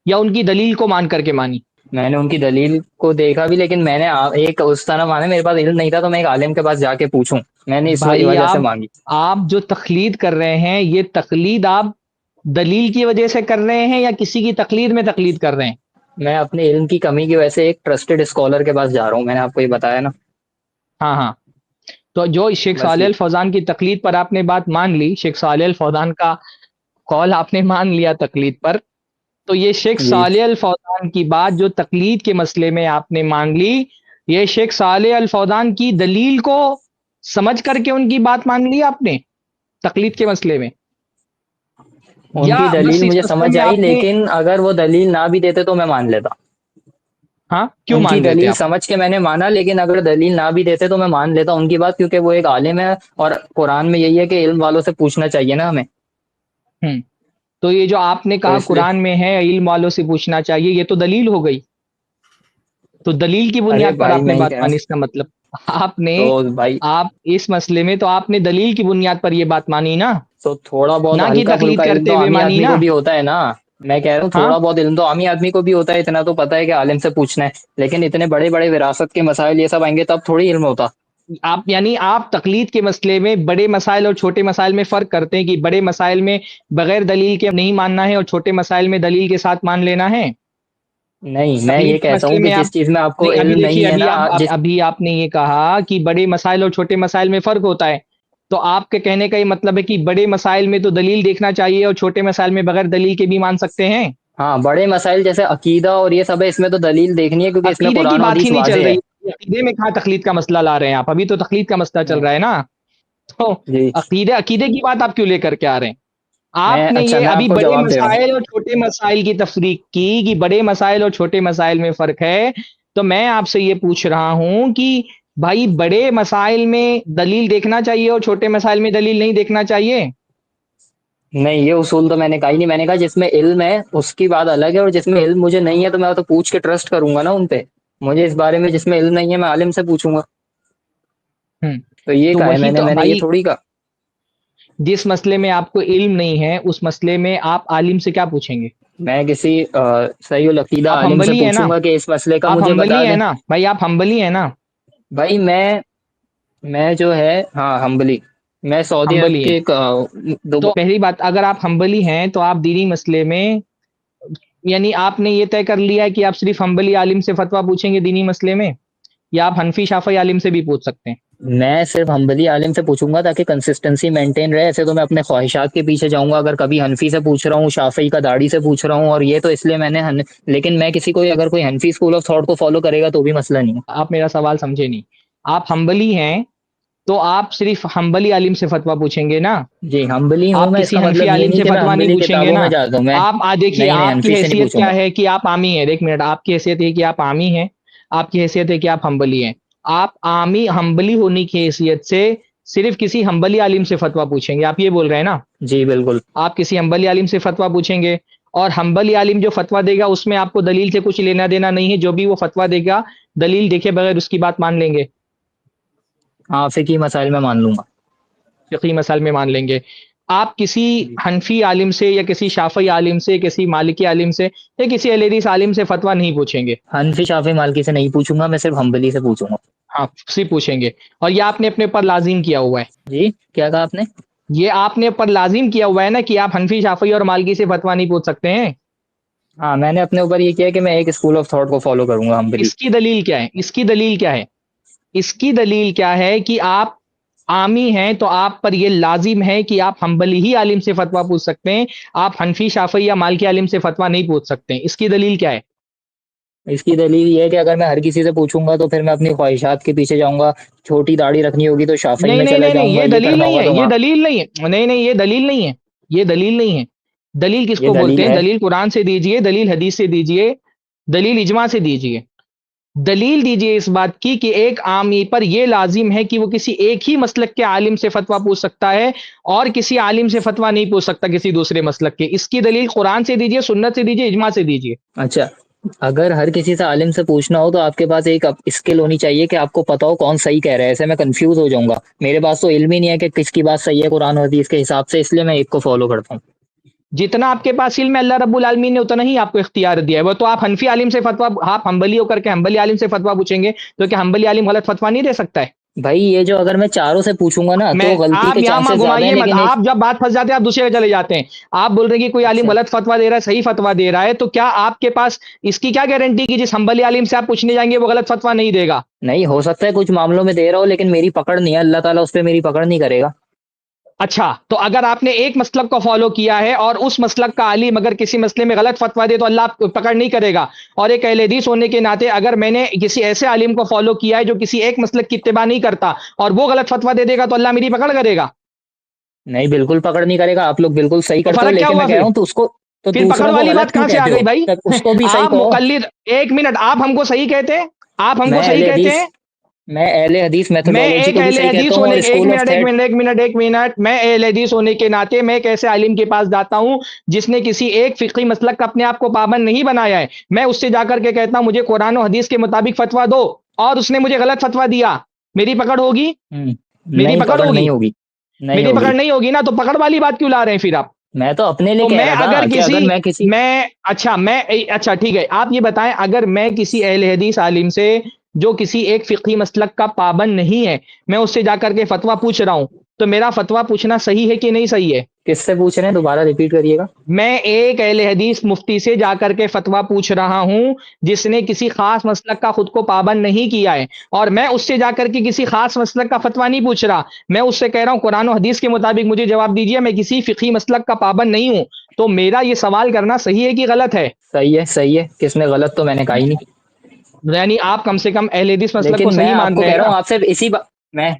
یا ان کی دلیل کو مان کر کے مانی؟ میں نے ان کی دلیل کو دیکھا بھی، لیکن میں نے ایک اس طرح مانا، میرے پاس علم نہیں تھا تو میں ایک عالم کے پاس جا کے پوچھوں، میں نے اس وجہ سے مانگی۔ آپ جو تقلید کر رہے ہیں یہ تقلید آپ دلیل کی وجہ سے کر رہے ہیں یا کسی کی تقلید میں تقلید کر رہے ہیں؟ میں اپنے علم کی کمی کی وجہ سے ایک ٹرسٹڈ اسکالر کے پاس جا رہا ہوں، میں نے آپ کو یہ بتایا نا۔ ہاں ہاں، تو جو شیخ صالح الفوزان کی تقلید پر آپ نے بات مان لی، شیخ صالح الفوزان کا قول آپ نے مان لیا تقلید پر، تو یہ شیخ صالح الفوزان کی بات جو تقلید کے مسئلے میں آپ نے مان لی، یہ شیخ صالح الفوزان کی دلیل کو سمجھ کر کے ان کی بات مان لی آپ نے تقلید کے مسئلے میں؟ ان کی دلیل مجھے سمجھ آئی، لیکن اگر وہ دلیل نہ بھی دیتے تو میں مان لیتا۔ ہاں کیوں ان کی مان لیتے دلیل آپ؟ سمجھ کے میں نے مانا، لیکن اگر دلیل نہ بھی دیتے تو میں مان لیتا ان کی بات، کیونکہ وہ ایک عالم ہے اور قرآن میں یہی ہے کہ علم والوں سے پوچھنا چاہیے نا ہمیں۔ تو یہ جو آپ نے کہا قرآن میں ہے علم والوں سے پوچھنا چاہیے، یہ تو دلیل ہو گئی، تو دلیل کی بنیاد پر آپ نے بات مانی، اس کا مطلب آپ اس مسئلے میں تو آپ نے دلیل کی بنیاد پر یہ بات مانی نا، تو تھوڑا بہت نہ کہ تقلید کرتے ہوئے مانی نا۔ کو بھی ہوتا ہے نا، میں کہہ رہا ہوں تھوڑا بہت علم تو عامی آدمی کو بھی ہوتا ہے، اتنا تو پتہ ہے کہ عالم سے پوچھنا ہے، لیکن اتنے بڑے بڑے وراثت کے مسائل یہ سب آئیں گے تب تھوڑی علم ہوتا۔ آپ یعنی آپ تقلید کے مسئلے میں بڑے مسائل اور چھوٹے مسائل میں فرق کرتے ہیں کہ بڑے مسائل میں بغیر دلیل کے نہیں ماننا ہے اور چھوٹے مسائل میں دلیل کے ساتھ مان لینا ہے؟ نہیں، میں یہ کہتا ہوں کہ جس چیز میں آپ کو علم نہیں ہے نا، ابھی آپ نے یہ کہا کہ بڑے مسائل اور چھوٹے مسائل میں فرق ہوتا ہے، تو آپ کے کہنے کا یہ مطلب ہے کہ بڑے مسائل میں تو دلیل دیکھنا چاہیے اور چھوٹے مسائل میں بغیر دلیل کے بھی مان سکتے ہیں؟ ہاں، بڑے مسائل جیسے عقیدہ اور یہ سب ہے، اس میں تو دلیل دیکھنی ہے، کیونکہ اس میں قرآن و حدیث واضح ہے۔ عقیدے میں کہاں تقلید کا مسئلہ لا رہے ہیں آپ؟ ابھی تو تقلید کا مسئلہ چل رہا ہے نا، تو عقیدے کی بات آپ کیوں لے کر کے آ رہے ہیں؟ آپ نے یہ ابھی بڑے مسائل اور چھوٹے مسائل کی تفریق کی کہ بڑے مسائل اور چھوٹے مسائل میں فرق ہے، تو میں آپ سے یہ پوچھ رہا ہوں کہ بھائی بڑے مسائل میں دلیل دیکھنا چاہیے اور چھوٹے مسائل میں دلیل نہیں دیکھنا چاہیے؟ نہیں، یہ اصول تو میں نے کہا ہی نہیں، میں نے کہا جس میں علم ہے اس کی بات الگ ہے، اور جس میں علم مجھے نہیں ہے تو میں تو پوچھ کے ٹرسٹ کروں گا نا ان پہ، مجھے اس بارے میں جس میں علم نہیں ہے میں عالم سے پوچھوں گا۔ تو یہ کہا ہے میں نے یہ تھوڑی کہا جس مسئلے میں آپ کو علم نہیں ہے اس مسئلے میں آپ عالم سے کیا پوچھیں گے؟ میں کسی صحیح العقیدہ عالم سے پوچھوں گا کہ اس مسئلے کا مجھے بتا دیں نا بھائی، آپ ہمبلی ہیں نا بھائی؟ میں جو ہے ہاں ہمبلی، میں سعودی عرب کے تو پہلی بات، اگر آپ ہمبلی ہیں تو آپ دینی مسئلے میں یعنی آپ نے یہ طے کر لیا ہے کہ آپ صرف ہمبلی عالم سے فتویٰ پوچھیں گے دینی مسئلے میں، یا آپ حنفی شافعی عالم سے بھی پوچھ سکتے ہیں؟ میں صرف ہمبلی عالم سے پوچھوں گا تاکہ کنسسٹنسی مینٹین رہے، ایسے تو میں اپنے خواہشات کے پیچھے جاؤں گا، اگر کبھی حنفی سے پوچھ رہا ہوں، شافعی کا داڑھی سے پوچھ رہا ہوں، اور یہ تو اس لیے میں نے لیکن میں کسی کو اگر کوئی حنفی اسکول آف تھاٹ کو فالو کرے گا تو بھی مسئلہ نہیں ہے۔ آپ میرا سوال سمجھے نہیں، آپ ہمبلی ہیں تو آپ صرف ہمبلی عالم سے فتویٰ پوچھیں گے نا؟ جی ہمبلی ہوں، آپ میں کسی حنفی عالم سے فتویٰ نہیں پوچھیں گے نا؟ آپ دیکھیے آپ کی حیثیت کیا ہے کہ آپ عامی ہیں، ایک منٹ، آپ کی حیثیت ہے کہ آپ عامی ہیں، آپ کی حیثیت ہے کہ آپ ہمبلی ہیں، آپ عامی ہمبلی ہونے کی حیثیت سے صرف کسی ہمبلی عالم سے فتویٰ پوچھیں گے، آپ یہ بول رہے ہیں نا؟ جی بالکل، آپ کسی ہمبلی عالم سے فتویٰ پوچھیں گے، اور ہمبلی عالم جو فتویٰ دے گا اس میں آپ کو دلیل سے کچھ لینا دینا نہیں ہے، جو بھی وہ فتویٰ دے گا دلیل دیکھے بغیر اس کی بات مان لیں گے؟ ہاں، فقہی مسائل میں مان لوں گا، فقہی مسائل میں مان لیں گے۔ آپ کسی حنفی عالم سے یا کسی شافعی عالم سے، کسی مالکی عالم سے یا کسی اہل حدیث عالم سے فتویٰ نہیں پوچھیں گے؟ حنفی شافعی مالکی سے نہیں پوچھوں گا، میں صرف ہمبلی سے پوچھوں گا۔ ہاں صرف پوچھیں گے، اور یہ آپ نے اپنے پر لازم کیا ہوا ہے۔ جی کیا کہا آپ نے؟ یہ آپ نے پر لازم کیا ہوا ہے نا کہ آپ حنفی شافعی اور مالکی سے فتویٰ نہیں پوچھ سکتے ہیں؟ ہاں، میں نے اپنے اوپر یہ کیا کہ میں ایک اسکول آف تھاٹ کو فالو کروں گا ہمبلی۔ اس کی دلیل کیا ہے؟ اس کی دلیل کیا ہے؟ اس کی دلیل کیا ہے کہ آپ عامی ہیں تو آپ پر یہ لازم ہے کہ آپ ہمبلی ہی عالم سے فتویٰ پوچھ سکتے ہیں، آپ حنفی شافعی یا مالکی عالم سے فتویٰ نہیں پوچھ سکتے ہیں۔ اس کی دلیل کیا ہے؟ اس کی دلیل یہ ہے کہ اگر میں ہر کسی سے پوچھوں گا تو پھر میں اپنی خواہشات کے پیچھے جاؤں گا، چھوٹی داڑھی رکھنی ہوگی تو شافعی میں چلے جاؤں گا، یہ دلیل نہیں ہے، یہ دلیل نہیں ہے، نہیں یہ دلیل نہیں ہے، یہ دلیل نہیں ہے۔ دلیل کس کو بولتے ہیں؟ دلیل قرآن سے دیجئے، دلیل حدیث سے دیجئے، دلیل اجماع سے دیجئے، دلیل دیجئے اس بات کی کہ ایک عامی پر یہ لازم ہے کہ وہ کسی ایک ہی مسلک کے عالم سے فتویٰ پوچھ سکتا ہے اور کسی عالم سے فتویٰ نہیں پوچھ سکتا کسی دوسرے مسلک کے۔ اس کی دلیل قرآن سے دیجئے، سنت سے دیجئے، اجماع سے دیجئے۔ اچھا، اگر ہر کسی سے عالم سے پوچھنا ہو تو آپ کے پاس ایک اسکل ہونی چاہیے کہ آپ کو پتا ہو کون صحیح کہہ رہا ہے. ایسے میں کنفیوز ہو جاؤں گا. میرے پاس تو علم ہی نہیں ہے کہ کس کی بات صحیح ہے قرآن و حدیث کے حساب سے, اس لیے میں ایک کو فالو کرتا ہوں. جتنا آپ کے پاس علم ہے اللہ رب العالمین نے اتنا ہی آپ کو اختیار دیا ہے. وہ تو آپ حنفی عالم سے فتوا, آپ حنبلی ہو کر کے حنبلی عالم سے فتوا پوچھیں گے تو کیا حنبلی عالم غلط فتوا نہیں دے سکتا ہے؟ بھائی یہ جو اگر میں چاروں سے پوچھوں گا نا تو غلطی آپ کے یہاں چانسز زیادہ ہیں, گھمائیے مت. لیکن آپ جب بات پھنس جاتے ہیں آپ دوسرے جگہ چلے جاتے ہیں. آپ بول رہے ہیں کہ کوئی عالم غلط فتوا دے رہا ہے, صحیح فتوا دے رہا ہے, تو کیا آپ کے پاس اس کی کیا گارنٹی کہ جس حنبلی عالم سے آپ پوچھنے جائیں گے وہ غلط فتوا نہیں دے گا؟ نہیں ہو سکتا ہے کچھ معاملوں میں دے رہا ہو, لیکن میری پکڑ نہیں ہے, اللہ تعالیٰ اس پہ میری پکڑ نہیں کرے گا. اچھا, تو اگر آپ نے ایک مسلک کو فالو کیا ہے اور اس مسلک کا عالم اگر کسی مسئلے میں غلط فتوا دے تو اللہ آپ کو پکڑ نہیں کرے گا. اور ایک اہل حدیث ہونے کے ناطے اگر میں نے کسی ایسے عالم کو فالو کیا ہے جو کسی ایک مسلک کی اتباع نہیں کرتا اور وہ غلط فتوا دے گا تو اللہ میری پکڑ کرے گا؟ نہیں بالکل پکڑ نہیں کرے گا. آپ لوگ بالکل صحیح تو کرتے ہو, فرق کیا لیکن ہوا میں کہہ پھر؟ رہا ہوں تو اس کو تو پھر پکڑ دوسروں کو والی غلط بات کیوں کہاں سے آ کہتے گئی ہو, بھائی؟ تب اس کو بھی صحیح آپ کہو. مقلد, ایک منٹ, آپ ہم کو صحیح کہتے ہیں؟ آپ ہم کو میں صحیح اہل کہتے حدیث ہیں؟ میں اہل حدیث میں میتھڈولوجی ایک کو بھی اہل صحیح کہتا حدیث ہوں, اور ہونے اسکول آف تھاٹ. میں اہل حدیث ہونے کے ناطے میں ایک ایسے عالم کے پاس جاتا ہوں جس نے کسی ایک فقہی مسلک کا اپنے آپ کو پابند نہیں بنایا ہے. میں اس سے جا کر کے کہتا ہوں مجھے قرآن و حدیث کے مطابق فتوا دو, اور اس نے مجھے غلط فتوا دیا, میری پکڑ ہوگی؟ میری نہیں پکڑ ہوگی؟ نہیں ہوگی, نہیں میری پکڑ ہوگی. نہیں ہوگی نا, تو پکڑ والی بات کیوں لا رہے ہیں پھر آپ؟ میں تو اپنے لیے تو کہہ میں رہا اگر تھا کہ اگر میں کسی اچھا ٹھیک ہے, آپ یہ بتائیں اگر میں کسی اہل حدیث عالم سے جو کسی ایک فقہی مسلک کا پابند نہیں ہے, میں اس سے جا کر کے فتوا پوچھ رہا ہوں, تو میرا فتوا پوچھنا صحیح ہے کہ نہیں صحیح ہے؟ کس سے پوچھ رہے ہیں, دوبارہ ریپیٹ کریے گا. میں ایک اہل حدیث مفتی سے جا کر کے فتوا پوچھ رہا ہوں جس نے کسی خاص مسلک کا خود کو پابند نہیں کیا ہے, اور میں اس سے جا کر کے کسی خاص مسلک کا فتوا نہیں پوچھ رہا, میں اس سے کہہ رہا ہوں قرآن و حدیث کے مطابق مجھے جواب دیجیے, میں کسی فقہی مسلک کا پابند نہیں ہوں, تو میرا یہ سوال کرنا صحیح ہے کہ غلط ہے؟ صحیح ہے. کس نے غلط, تو میں نے کہا ہی نہیں. یعنی آپ کم سے کم اہل حدیث مسلک کو لیکن میں صحیح آپ مان کو رہے کہہ ہیں رہا نا؟ ہوں آپ سے اسی میں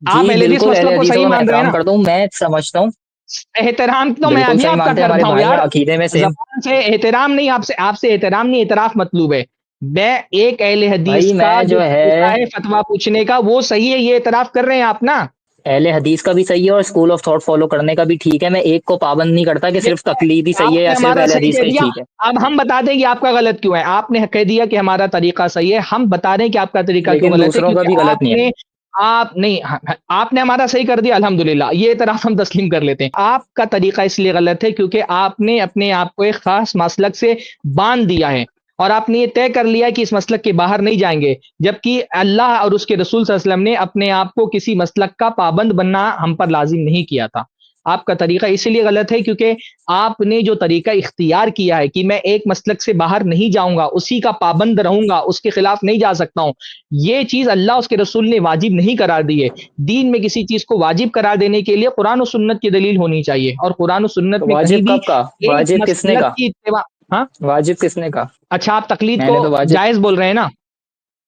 آپ جی اہل حدیث بالکل اہل مسلک کو حدیثوں صحیح کا میں مان رہے ہیں احترام نا؟ کرتا ہوں, میں سمجھتا ہوں. احترام تو میں بالکل ابھی صحیح آپ کا مانتے ہیں, ہمارے کرتا ہوں بھائی یار. ہیں عقیدے میں سیم. زبان سے احترام نہیں, آپ سے احترام نہیں, اعتراف مطلوب ہے. میں ایک اہل حدیث بھائی کا میں جو جو طریقہ ہے ہے فتوا پوچھنے کا وہ صحیح ہے, یہ اعتراف کر رہے ہیں آپ نا؟ اہل حدیث کا بھی صحیح ہے اور اسکول آف تھاٹ فالو کرنے کا بھی ٹھیک ہے. میں ایک کو پابند نہیں کرتا کہ صرف تقلید ہی صحیح ہے آپ یا نے صرف ہمارا اہل صحیح حدیث کا کہہ ہی دیا, ٹھیک ہے. اب ہم بتا دیں کہ آپ کا غلط کیوں ہے. آپ نے کہہ دیا کہ ہمارا طریقہ صحیح ہے, ہم بتا رہے ہیں کہ آپ کا طریقہ کیوں لیکن غلط ہے, دوسروں کا بھی کیونکہ غلط نہیں ہے. آپ نے ہمارا صحیح کر دیا الحمدللہ, یہ اعتراف ہم تسلیم کر لیتے ہیں. آپ کا طریقہ اس لیے غلط ہے کیونکہ آپ نے اپنے آپ کو ایک خاص مسلک سے باندھ دیا ہے, اور آپ نے یہ طے کر لیا کہ اس مسلک کے باہر نہیں جائیں گے, جبکہ اللہ اور اس کے رسول صلی اللہ علیہ وسلم نے اپنے آپ کو کسی مسلک کا پابند بننا ہم پر لازم نہیں کیا تھا. آپ کا طریقہ اسی لیے غلط ہے کیونکہ آپ نے جو طریقہ اختیار کیا ہے کہ میں ایک مسلک سے باہر نہیں جاؤں گا, اسی کا پابند رہوں گا, اس کے خلاف نہیں جا سکتا ہوں, یہ چیز اللہ اس کے رسول نے واجب نہیں قرار دی ہے. دین میں کسی چیز کو واجب قرار دینے کے لیے قرآن و سنت کی دلیل ہونی چاہیے, اور قرآن و سنت تو میں کہیں واجب بھی کب کا, ایک واجب کس نے مسلک کا, کی اتباع. ہاں واجب کس نے کا, اچھا, آپ تقلید میں کو نے تو واجب, جائز بول رہے ہیں نا؟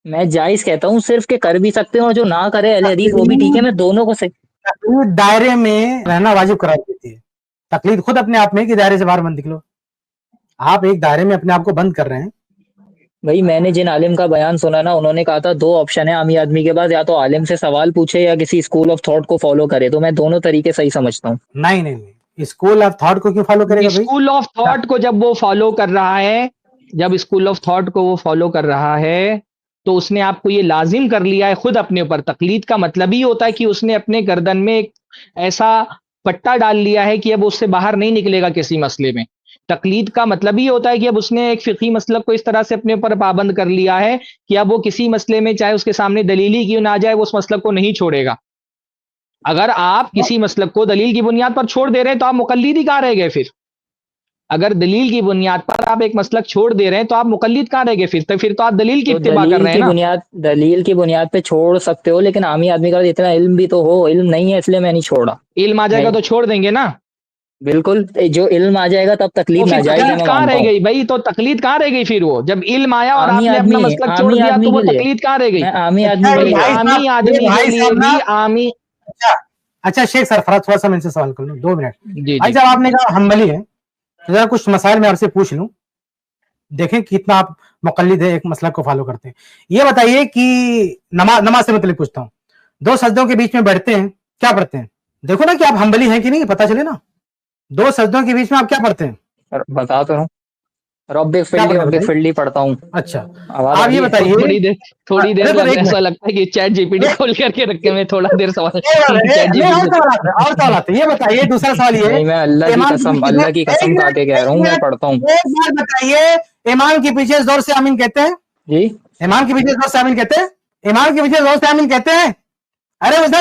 میں جائز کہتا ہوں صرف کہ کر بھی سکتے ہوں, اور جو نہ کرے اہل حدیث وہ بھی ٹھیک ہے. میں دونوں کو صحیح. تقلید دائرے میں رہنا واجب قرار دیتی ہے. تقلید خود اپنے آپ میں کہ دائرے سے باہر مت نکلو, آپ ایک دائرے میں اپنے آپ کو بند کر رہے ہیں. بھائی میں نے جن عالم کا بیان سنا نا, انہوں نے کہا تھا دو آپشن ہے عامی آدمی کے پاس, یا تو عالم سے سوال پوچھے یا کسی اسکول آف تھاٹ کو فالو کرے. تو میں دونوں طریقے صحیح سمجھتا ہوں. نہیں, اسکول آف تھاٹ کو کیوں فالو کرے گا بھائی؟ اسکول آف تھاٹ کو جب وہ فالو کر رہا ہے, جب اسکول آف تھاٹ کو وہ فالو کر رہا ہے تو اس نے آپ کو یہ لازم کر لیا ہے خود اپنے اوپر. تقلید کا مطلب ہی ہوتا ہے کہ اس نے اپنے گردن میں ایک ایسا پٹا ڈال لیا ہے کہ اب اس سے باہر نہیں نکلے گا کسی مسئلے میں. تقلید کا مطلب ہی ہوتا ہے کہ اب اس نے ایک فقہی مسلک کو اس طرح سے اپنے اوپر پابند کر لیا ہے کہ اب وہ کسی مسئلے میں چاہے اس کے سامنے دلیل ہی کیوں نہ آ جائے وہ اس مسلک کو نہیں چھوڑے گا. اگر آپ کسی مسلک کو دلیل کی بنیاد پر چھوڑ دے رہے ہیں تو آپ مقلد ہی کہاں رہ گئے پھر؟ اگر دلیل کی بنیاد پر آپ ایک مسلک چھوڑ دے رہے ہیں تو آپ مقلد کہاں رہ گئے پھر تو آپ دلیل کی تو اتباع کر رہے ہیں نا. دلیل کی بنیاد پہ چھوڑ سکتے ہو, لیکن عامی آدمی کا اتنا علم بھی تو ہو. علم نہیں ہے اس لیے میں نہیں چھوڑا. علم آ جائے گا تو چھوڑ دیں گے نا. بالکل, جو علم آ جائے گا تب تو تقلید پھر ناجائز ہے, تقلید میں کہاں مانتا رہ ہوں. گئی بھائی؟ تو تقلید کہاں رہ گئی پھر؟ وہ جب علم آیا اور آپ عامی نے اپنا آدمی مسلک چھوڑ عامی دیا آدمی تو وہ کے لیے, تقلید کہاں رہ گئی؟ میں عامی آدمی کے یہ لیے. بھائی عامی صاحب آدمی کے لیے نا, بھی عامی. اچھا شیخ سرفراز, تھوڑا سا میں ان سے سوال کر لوں, 2 منٹ. جی بھائی صاحب آپ نے کہا حنبلی ہے, تو ذرا کچھ مسائل میں آپ سے پوچھ لوں, دیکھیں کتنا آپ مقلد ہے, ایک مسلک کو فالو کرتے ہیں. یہ بتائیے کہ نماز سے متعلق پوچھتا ہوں, 2 سجدوں کے بیچ میں بیٹھتے ہیں, کیا پڑھتے ہیں؟ دیکھو نا کہ آپ حنبلی ہیں کہ نہیں, پتا چلے نا. 2 سجدوں کے بیچ میں آپ کیا پڑھتے ہیں؟ بتا تو رہا ہوں. रॉबिक फील्डी पढ़ता हूँ। अच्छा, आप ये बताइए, थोड़ी देर बाद ऐसा लगता है कि चैट जीपीटी खोल करके रखे मैं थोड़ा देर सवाल और सवाल आते। ये बताइए, दूसरा सवाल ये, नहीं, मैं अल्लाह की कसम खा के कह रहा हूँ, मैं पढ़ता हूँ। एक बार बताइए, इमाम के पीछे जोर से आमीन कहते हैं जी? इमाम के पीछे जोर से आमीन कहते हैं? इमाम के पीछे जोर से आमीन कहते हैं? अरे भाई,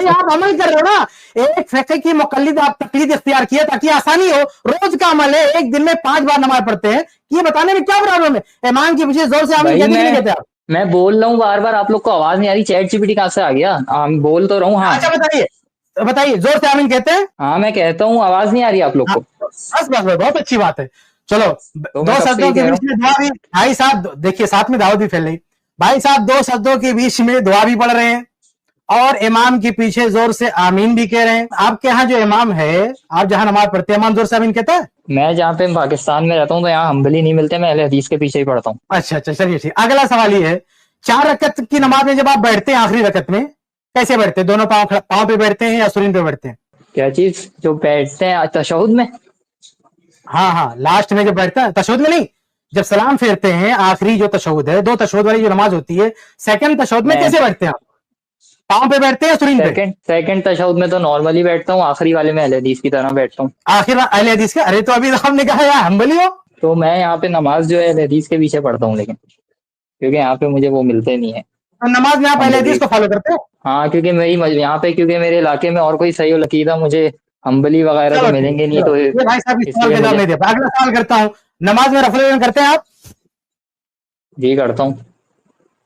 आप अमल कर रहे हो ना, एक फिक्र की मुकल्लिद आप तकलीद इख्तियार किया ताकि आसानी हो। रोज का अमल है, एक दिन में 5 बार नमाज पढ़ते हैं, ये बताने में क्या प्रॉब्लम है? इमाम के पीछे जोर से आमीन कहते नहीं कहते आप? मैं बोल रहा हूँ बार बार, आप लोग को आवाज नहीं आ रही? चैट जीपीटी कहाँ से आ गया? बोल तो रहा हूँ। हाँ, अच्छा बताइए, जोर से आमीन कहते हैं? हाँ, मैं कहता हूँ, आवाज नहीं आ रही आप लोग को? बस बहुत अच्छी बात है। चलो, दो शब्दों के बीच में दुआ भी, भाई साहब देखिए, साथ में दावत भी फैल रही। भाई साहब 2 शब्दों के बीच में दुआ भी पढ़ रहे हैं और इमाम के पीछे जोर से आमीन भी कह रहे हैं। आपके यहाँ जो इमाम है, आप जहाँ नमाज पढ़ते हैं, इमाम जोर से आमीन कहता है? मैं जहाँ पे पाकिस्तान में रहता हूँ तो यहाँ हम्बली नहीं मिलते, मैं अहले हदीस के पीछे ही पढ़ता हूँ। अच्छा, चलिए ठीक। अगला सवाल ये है, 4 रकत की नमाज में जब आप बैठते हैं, आखिरी रकत में कैसे बैठते हैं? दोनों पाँव पे बैठते हैं या सुरीन पे बैठते हैं? क्या चीज? जो बैठते हैं तशहुद में? हाँ, लास्ट में जब बैठता है, तशहुद में नहीं, जब सलाम फेरते हैं, आखिरी जो तशहुद है, 2 तशहुद वाली जो नमाज होती है, सेकंड तशहुद में कैसे बैठते हैं आप? पाँव पे बैठते हैं या सुरीन पे? सेकंड तशहुद में तो नॉर्मली बैठता हूँ, आखिरी वाले में अहले हदीस की तरह बैठता हूँ। आखिर अहले हदीस के? अरे तो अभी आपने कहा यार हम्बली हो। तो मैं यहाँ पे नमाज जो है अहले हदीस के पीछे पढ़ता हूँ, लेकिन क्योंकि यहाँ पे मुझे वो मिलते नहीं है। तो नमाज में आप अहले हदीस को फॉलो करते हो? हाँ, क्योंकि यहाँ पे क्योंकि मेरे इलाके में और कोई सही लकीदा मुझे हम्बली वगैरह तो मिलेंगे नहीं। तो ये भाई साहब इस सवाल का जवाब नहीं दे पाए। अगला सवाल करता हूँ, नमाज में रफल करते हैं आप? जी, करता हूँ।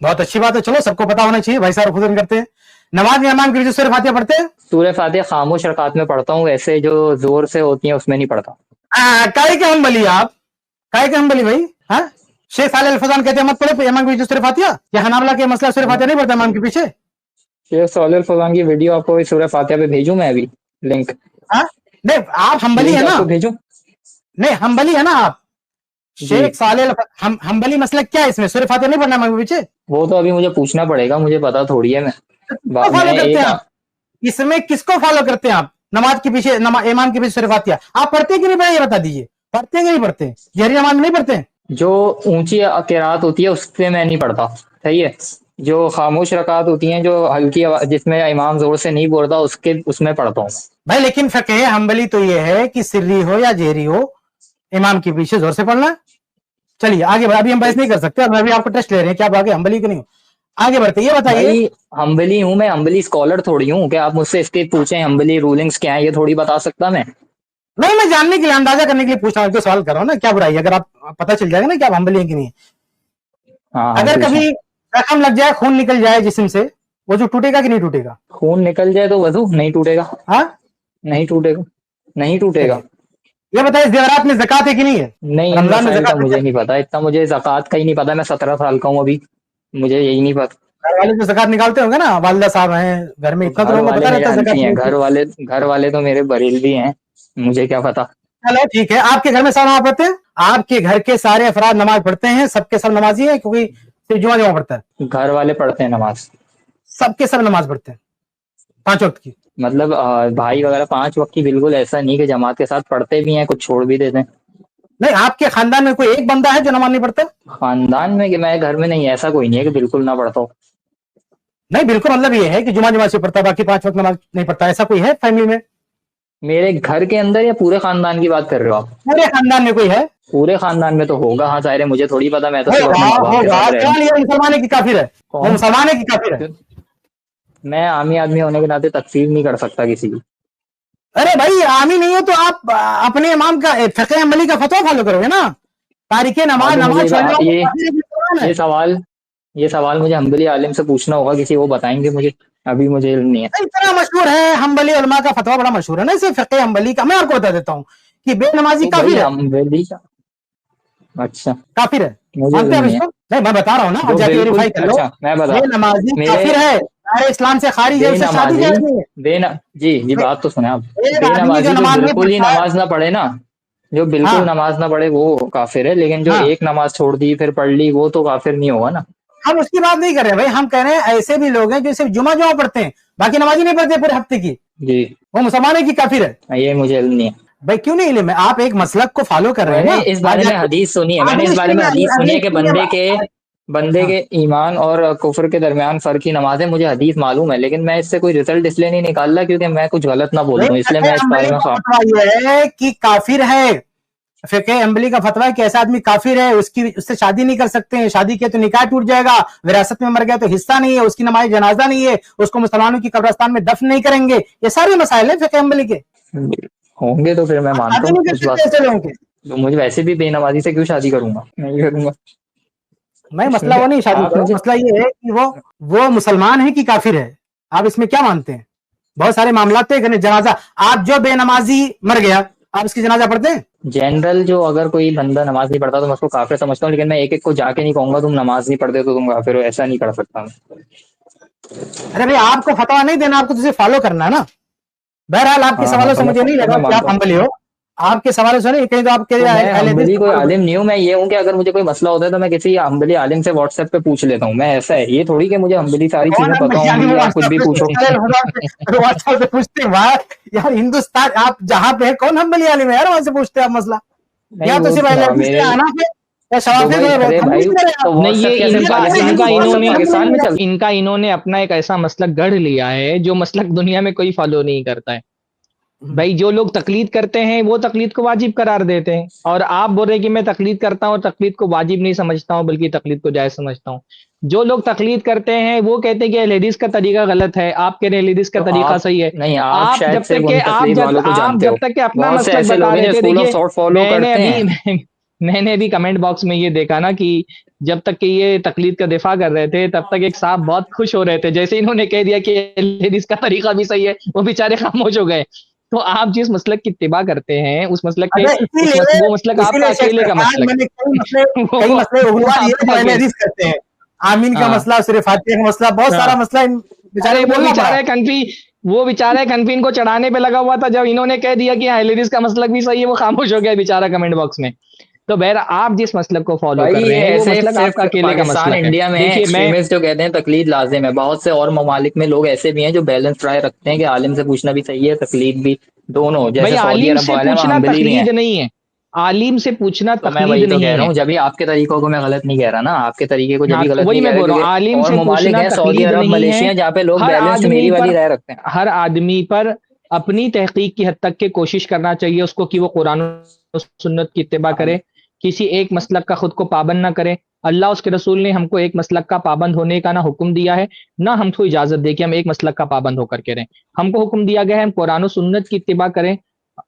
बहुत अच्छी बात है, चलो सबको पता होना चाहिए, भाई साहब रफल करते हैं। नमाज में इमाम के पीछे सूरह फातिहा पढ़ते हैं? सूरह फातिहा खामोश रकात में पढ़ता हूँ, ऐसे जो जोर से होती है उसमें नहीं पढ़ता। काहे के हम्बली आप? काहे के हम्बली भाई? हाँ, शेख सालेह अल फौजान कहते हैं मत पढ़ो इमाम के पीछे सूरह फातिहा। या हनाबला के मसला सूरह फातिहा नहीं पढ़ता इमाम के पीछे? शेख सालेह अल फौजान की वीडियो आपको सूरह फातिहा पे भेजूं मैं अभी लिंक? हाँ, नहीं आप हम्बली है ना? भेजूं? नहीं, हम्बली है ना आप? शेख सालेह हम्बली मसला क्या है इसमें? सूरह फातिहा नहीं पढ़ना इमाम के पीछे? वो तो अभी मुझे पूछना पड़ेगा, मुझे पता थोड़ी है। इसमें किसको फॉलो करते हैं आप? नमाज के पीछे, इमाम के पीछे सूरह फातिहा आप पढ़ते हैं कि नहीं पढ़ते? ये बता दीजिए, पढ़ते हैं कि नहीं पढ़ते? जहरी नमाज में नहीं पढ़ते हैं? जो ऊंची किरात होती है उससे मैं नहीं पढ़ता, सही है। जो खामोश रकात होती हैं, जो हल्की जिसमें इमाम जोर से नहीं बोलता, उसमें पढ़ता हूँ भाई। लेकिन फ़िक़्ह हम्बली तो ये है कि सिर्री हो या जहरी हो, इमाम के पीछे जोर से पढ़ना। चलिए आगे बढ़ा, अभी हम बहस नहीं कर सकते, अभी आपको टेस्ट ले रहे हैं कि आप आगे हम्बली कि नहीं हो। आगे बढ़ते, ये बताइए। हम्बली हूँ मैं, हम्बली स्कॉलर थोड़ी हूँ कि आप मुझसे इसके पूछें हम्बली रूलिंग्स क्या है, ये थोड़ी बता सकता मैं? नहीं, मैं जानने के लिए, अंदाजा करने के लिए पूछ रहा हूँ, सवाल कर रहा हूँ ना, क्या बुराई? अगर आप पता चल जाएगा ना कि आप हम्बली हैं कि नहीं। हाँ, अगर कभी जख्म लग जाए, खून निकल जाए जिस्म से, वो जो टूटेगा कि नहीं टूटेगा? खून निकल जाए तो वजू नहीं टूटेगा। हाँ, नहीं टूटेगा, नहीं टूटेगा। ये बताइए, ज़ेवरात में ज़कात है कि नहीं है? नहीं, रमजान में ज़कात मुझे नहीं पता, इतना मुझे ज़कात का ही नहीं पता। मैं 17 साल का हूँ अभी, मुझे यही नहीं पता। घर वाले तो ज़कात निकालते होंगे ना, वालिदा साहब हैं घर में, इतना तो लोगों को पता रहता है ज़कात। घर वाले तो मेरे बरेलवी हैं, मुझे क्या पता। चलो ठीक है, आपके घर में सब नमाज पढ़ते हैं? आपके घर के सारे अफराद नमाज पढ़ते हैं? सबके सब नमाजी है, क्योंकि सिर्फ जुमा पढ़ता है? घर वाले पढ़ते हैं नमाज, सबके सब नमाज पढ़ते हैं 5 वक्त की? मतलब भाई वगैरह 5 वक्त की बिल्कुल ऐसा नहीं कि जमात के साथ पढ़ते भी हैं, कुछ छोड़ भी देते हैं। नहीं, आपके खानदान में कोई एक बंदा है जो नमाज नहीं पढ़ता? खानदान में कि मैं घर में नहीं, ऐसा कोई नहीं है कि बिल्कुल ना पढ़ता हूँ। नहीं, बिल्कुल मतलब ये है कि जुमा से पढ़ता, बाकी 5 वक्त नमाज नहीं पढ़ता, ऐसा कोई है फैमिली में? मेरे घर के अंदर या पूरे खानदान की बात कर रहे हो आप? पूरे खानदान में कोई है? पूरे खानदान में तो होगा। हाँ जाहिर है, मुझे थोड़ी पता, मैं तो मुसलमान है कि काफिर है? मुसलमान है कि काफिर है? मैं आमी आदमी होने के नाते तकफीर नहीं कर सकता किसी की। अरे भाई, आमी नहीं हो तो आप अपने इमाम का फ़िक़्ह हम्बली का फतवा फॉलो करोगे ना? तारीखे नमाज ये सवाल मुझे हम्बली आलिम से पूछना होगा, किसी वो बताएंगे मुझे, अभी मुझे इल्म नहीं है। इतना मशहूर है हम्बली उलमा का फतवा, बड़ा मशहूर है ना इसे फ़िक़्ह हम्बली का। मैं आपको बता देता हूँ कि बेनमाजी काफिर है। अच्छा, काफिर है, मानते हैं इसको? नहीं, मैं बता रहा हूँ ना, आप जाके वेरीफाई कर लो। मैं बता, बेनमाजी काफिर है, इस्लाम से खारिज है, शादी जायज़ नहीं है। जी बात तो सुने आप। बेनमाजी जो बिल्कुल ही नमाज ना पढ़े ना, जो बिल्कुल नमाज ना पढ़े वो काफिर है, लेकिन जो एक नमाज छोड़ दी फिर पढ़ ली वो तो काफिर नहीं होगा ना। हम उसकी बात नहीं कर रहे भाई, हम कह रहे हैं ऐसे भी लोग हैं जो सिर्फ जुमा पढ़ते हैं, बाकी नमाज ही नहीं पढ़ते पूरे हफ्ते की। जी, वो मुसलमान है कि काफिर है? ये मुझे इल्म नहीं है। भाई क्यों नहीं इल्म है, आप एक मसलक को फॉलो कर रहे हैं ना। इस बारे में हदीस सुनी है, मैंने इस बारे में हदीस सुनी है कि बंदे के ईमान और कुफर के दरमियान फर्क की नमाज है, मुझे हदीस मालूम है, लेकिन मैं इससे कोई रिजल्ट इसलिए नहीं निकाल रहा क्योंकि मैं कुछ गलत ना बोल दूं, इसलिए मैं इस बारे में ये है कि काफिर है, फिक़े हंबली का फतवा है कि ऐसा आदमी काफिर है, उससे शादी नहीं कर सकते हैं, शादी किया तो निकाह टूट जाएगा, विरासत में मर गया तो हिस्सा नहीं है, उसकी नमाज जनाजा नहीं है, उसको मुसलमानों की कब्रिस्तान में दफन नहीं करेंगे। ये सारे मसाइल है फिक़े हंबली के। होंगे तो फिर मैं मानता हूँ, तो मुझे वैसे भी बेनमाजी से क्यों शादी करूंगा, नहीं करूंगा मैं। मसला वो नहीं शादी का, मसला ये है कि वो मुसलमान है कि काफिर है, आप इसमें क्या मानते हैं? बहुत सारे मामला थे, जनाजा, आप जो बेनमाजी मर गया आप उसकी जनाजा पढ़ते हैं? जनरल जो अगर कोई बंदा नमाज नहीं पढ़ता तो मैं उसको काफिर समझता हूँ, लेकिन मैं एक एक को जाके नहीं कहूंगा तुम नमाज नहीं पढ़ते तो तुम काफिर हो, ऐसा नहीं कर सकता मैं। अरे भाई आपको फतवा नहीं देना, आपको तुझे फॉलो करना है ना। बहरहाल आपके सवालों से मुझे नहीं लगा कि आप हम्बली हो, आपके सवालों से नहीं, कहीं तो आपके हम्बली कोई आलिम नहीं हूँ मैं। ये हूँ कि अगर मुझे कोई मसला होता है तो मैं किसी हम्बली आलिम से व्हाट्सएप पे पूछ लेता हूँ, मैं ऐसा है। ये थोड़ी कि मुझे हम्बली सारी चीजें पता होंगी, आप कुछ भी पूछो व्हाट्सएप पे पूछते यार। हिंदुस्तान आप जहाँ पे है, कौन हम्बली आलिम है यार वहां से पूछते हैं आप मसला? या तो सिर्फ इनका इन्होंने अपना एक ऐसा मसलक गढ़ लिया है जो मसलक दुनिया में कोई फॉलो नहीं करता है। भाई जो लोग तकलीद करते हैं वो तकलीद को वाजिब करार देते हैं, और आप बोल रहे कि मैं तकलीद करता हूँ, तकलीद को वाजिब नहीं समझता हूँ बल्कि तकलीद को जायज समझता हूँ। जो लोग तकलीद करते हैं वो कहते हैं कि लेडीज का तरीका गलत है, आप कह रहे हैं लेडीज का तरीका सही है। नहीं, आप जब तक कि अपना मसलक बता रहे थे, देखिए मैंने भी कमेंट बॉक्स में ये देखा ना कि जब तक कि ये तकलीद का दिफा कर रहे थे तब तक एक साहब बहुत खुश हो रहे थे, जैसे इन्होंने कह दिया कि लेडीज का तरीका भी सही है वो बेचारे खामोश हो गए। तो आप जिस मसलक की इत्तिबा करते हैं उस मसलक के वो मसलक आपका अकेले का मसलक करते हैं। आमीन का मसला, सिर्फ फातिहा का मसला, बहुत सारा मसला बेचारे वो बेचारे कन्फी इनको चढ़ाने पे लगा हुआ था। जब इन्होंने कह दिया कि लेडीज का मसलक भी सही है वो खामोश हो गया बेचारा कमेंट बॉक्स में। तो बहर आप जिस मसलक को फॉलो कर रहे हैं वो मसलक आपका अकेले का मसलक है। इंडिया में एक्सट्रीमिस्ट जो कहते हैं तकलीद लाजिम है, बहुत से और ममालिक में लोग ऐसे भी हैं जो बैलेंस राय रखते हैं कि आलिम से पूछना भी सही है, तकलीद भी, दोनों। जैसे सऊदी अरब वाले तकलीद नहीं है, आलिम से पूछना तकलीद नहीं है। जब भी आपके तरीकों को मैं गलत नहीं कह रहा ना, आपके तरीके को जब भी गलत वही मैं बोल रहा हूँ, आलिम से पूछना सऊदी अरब, मलेशिया, जहाँ पे लोग बैलेंस मेरी वाली राय रखते हैं। हर आदमी पर अपनी तहकीक की हद तक के कोशिश करना चाहिए उसको कि वो कुरान और सुन्नत की इत्तिबा करे, किसी एक मसलक का खुद को पाबंद ना करे। अल्लाह उसके रसूल ने हमको एक मसलक का पाबंद होने का ना हुक्म दिया है, ना हमको इजाजत दे कि हम एक मसलक का पाबंद होकर के रहें। हमको हुक्म दिया गया है हम कुरान और सुन्नत की इत्तिबा करें,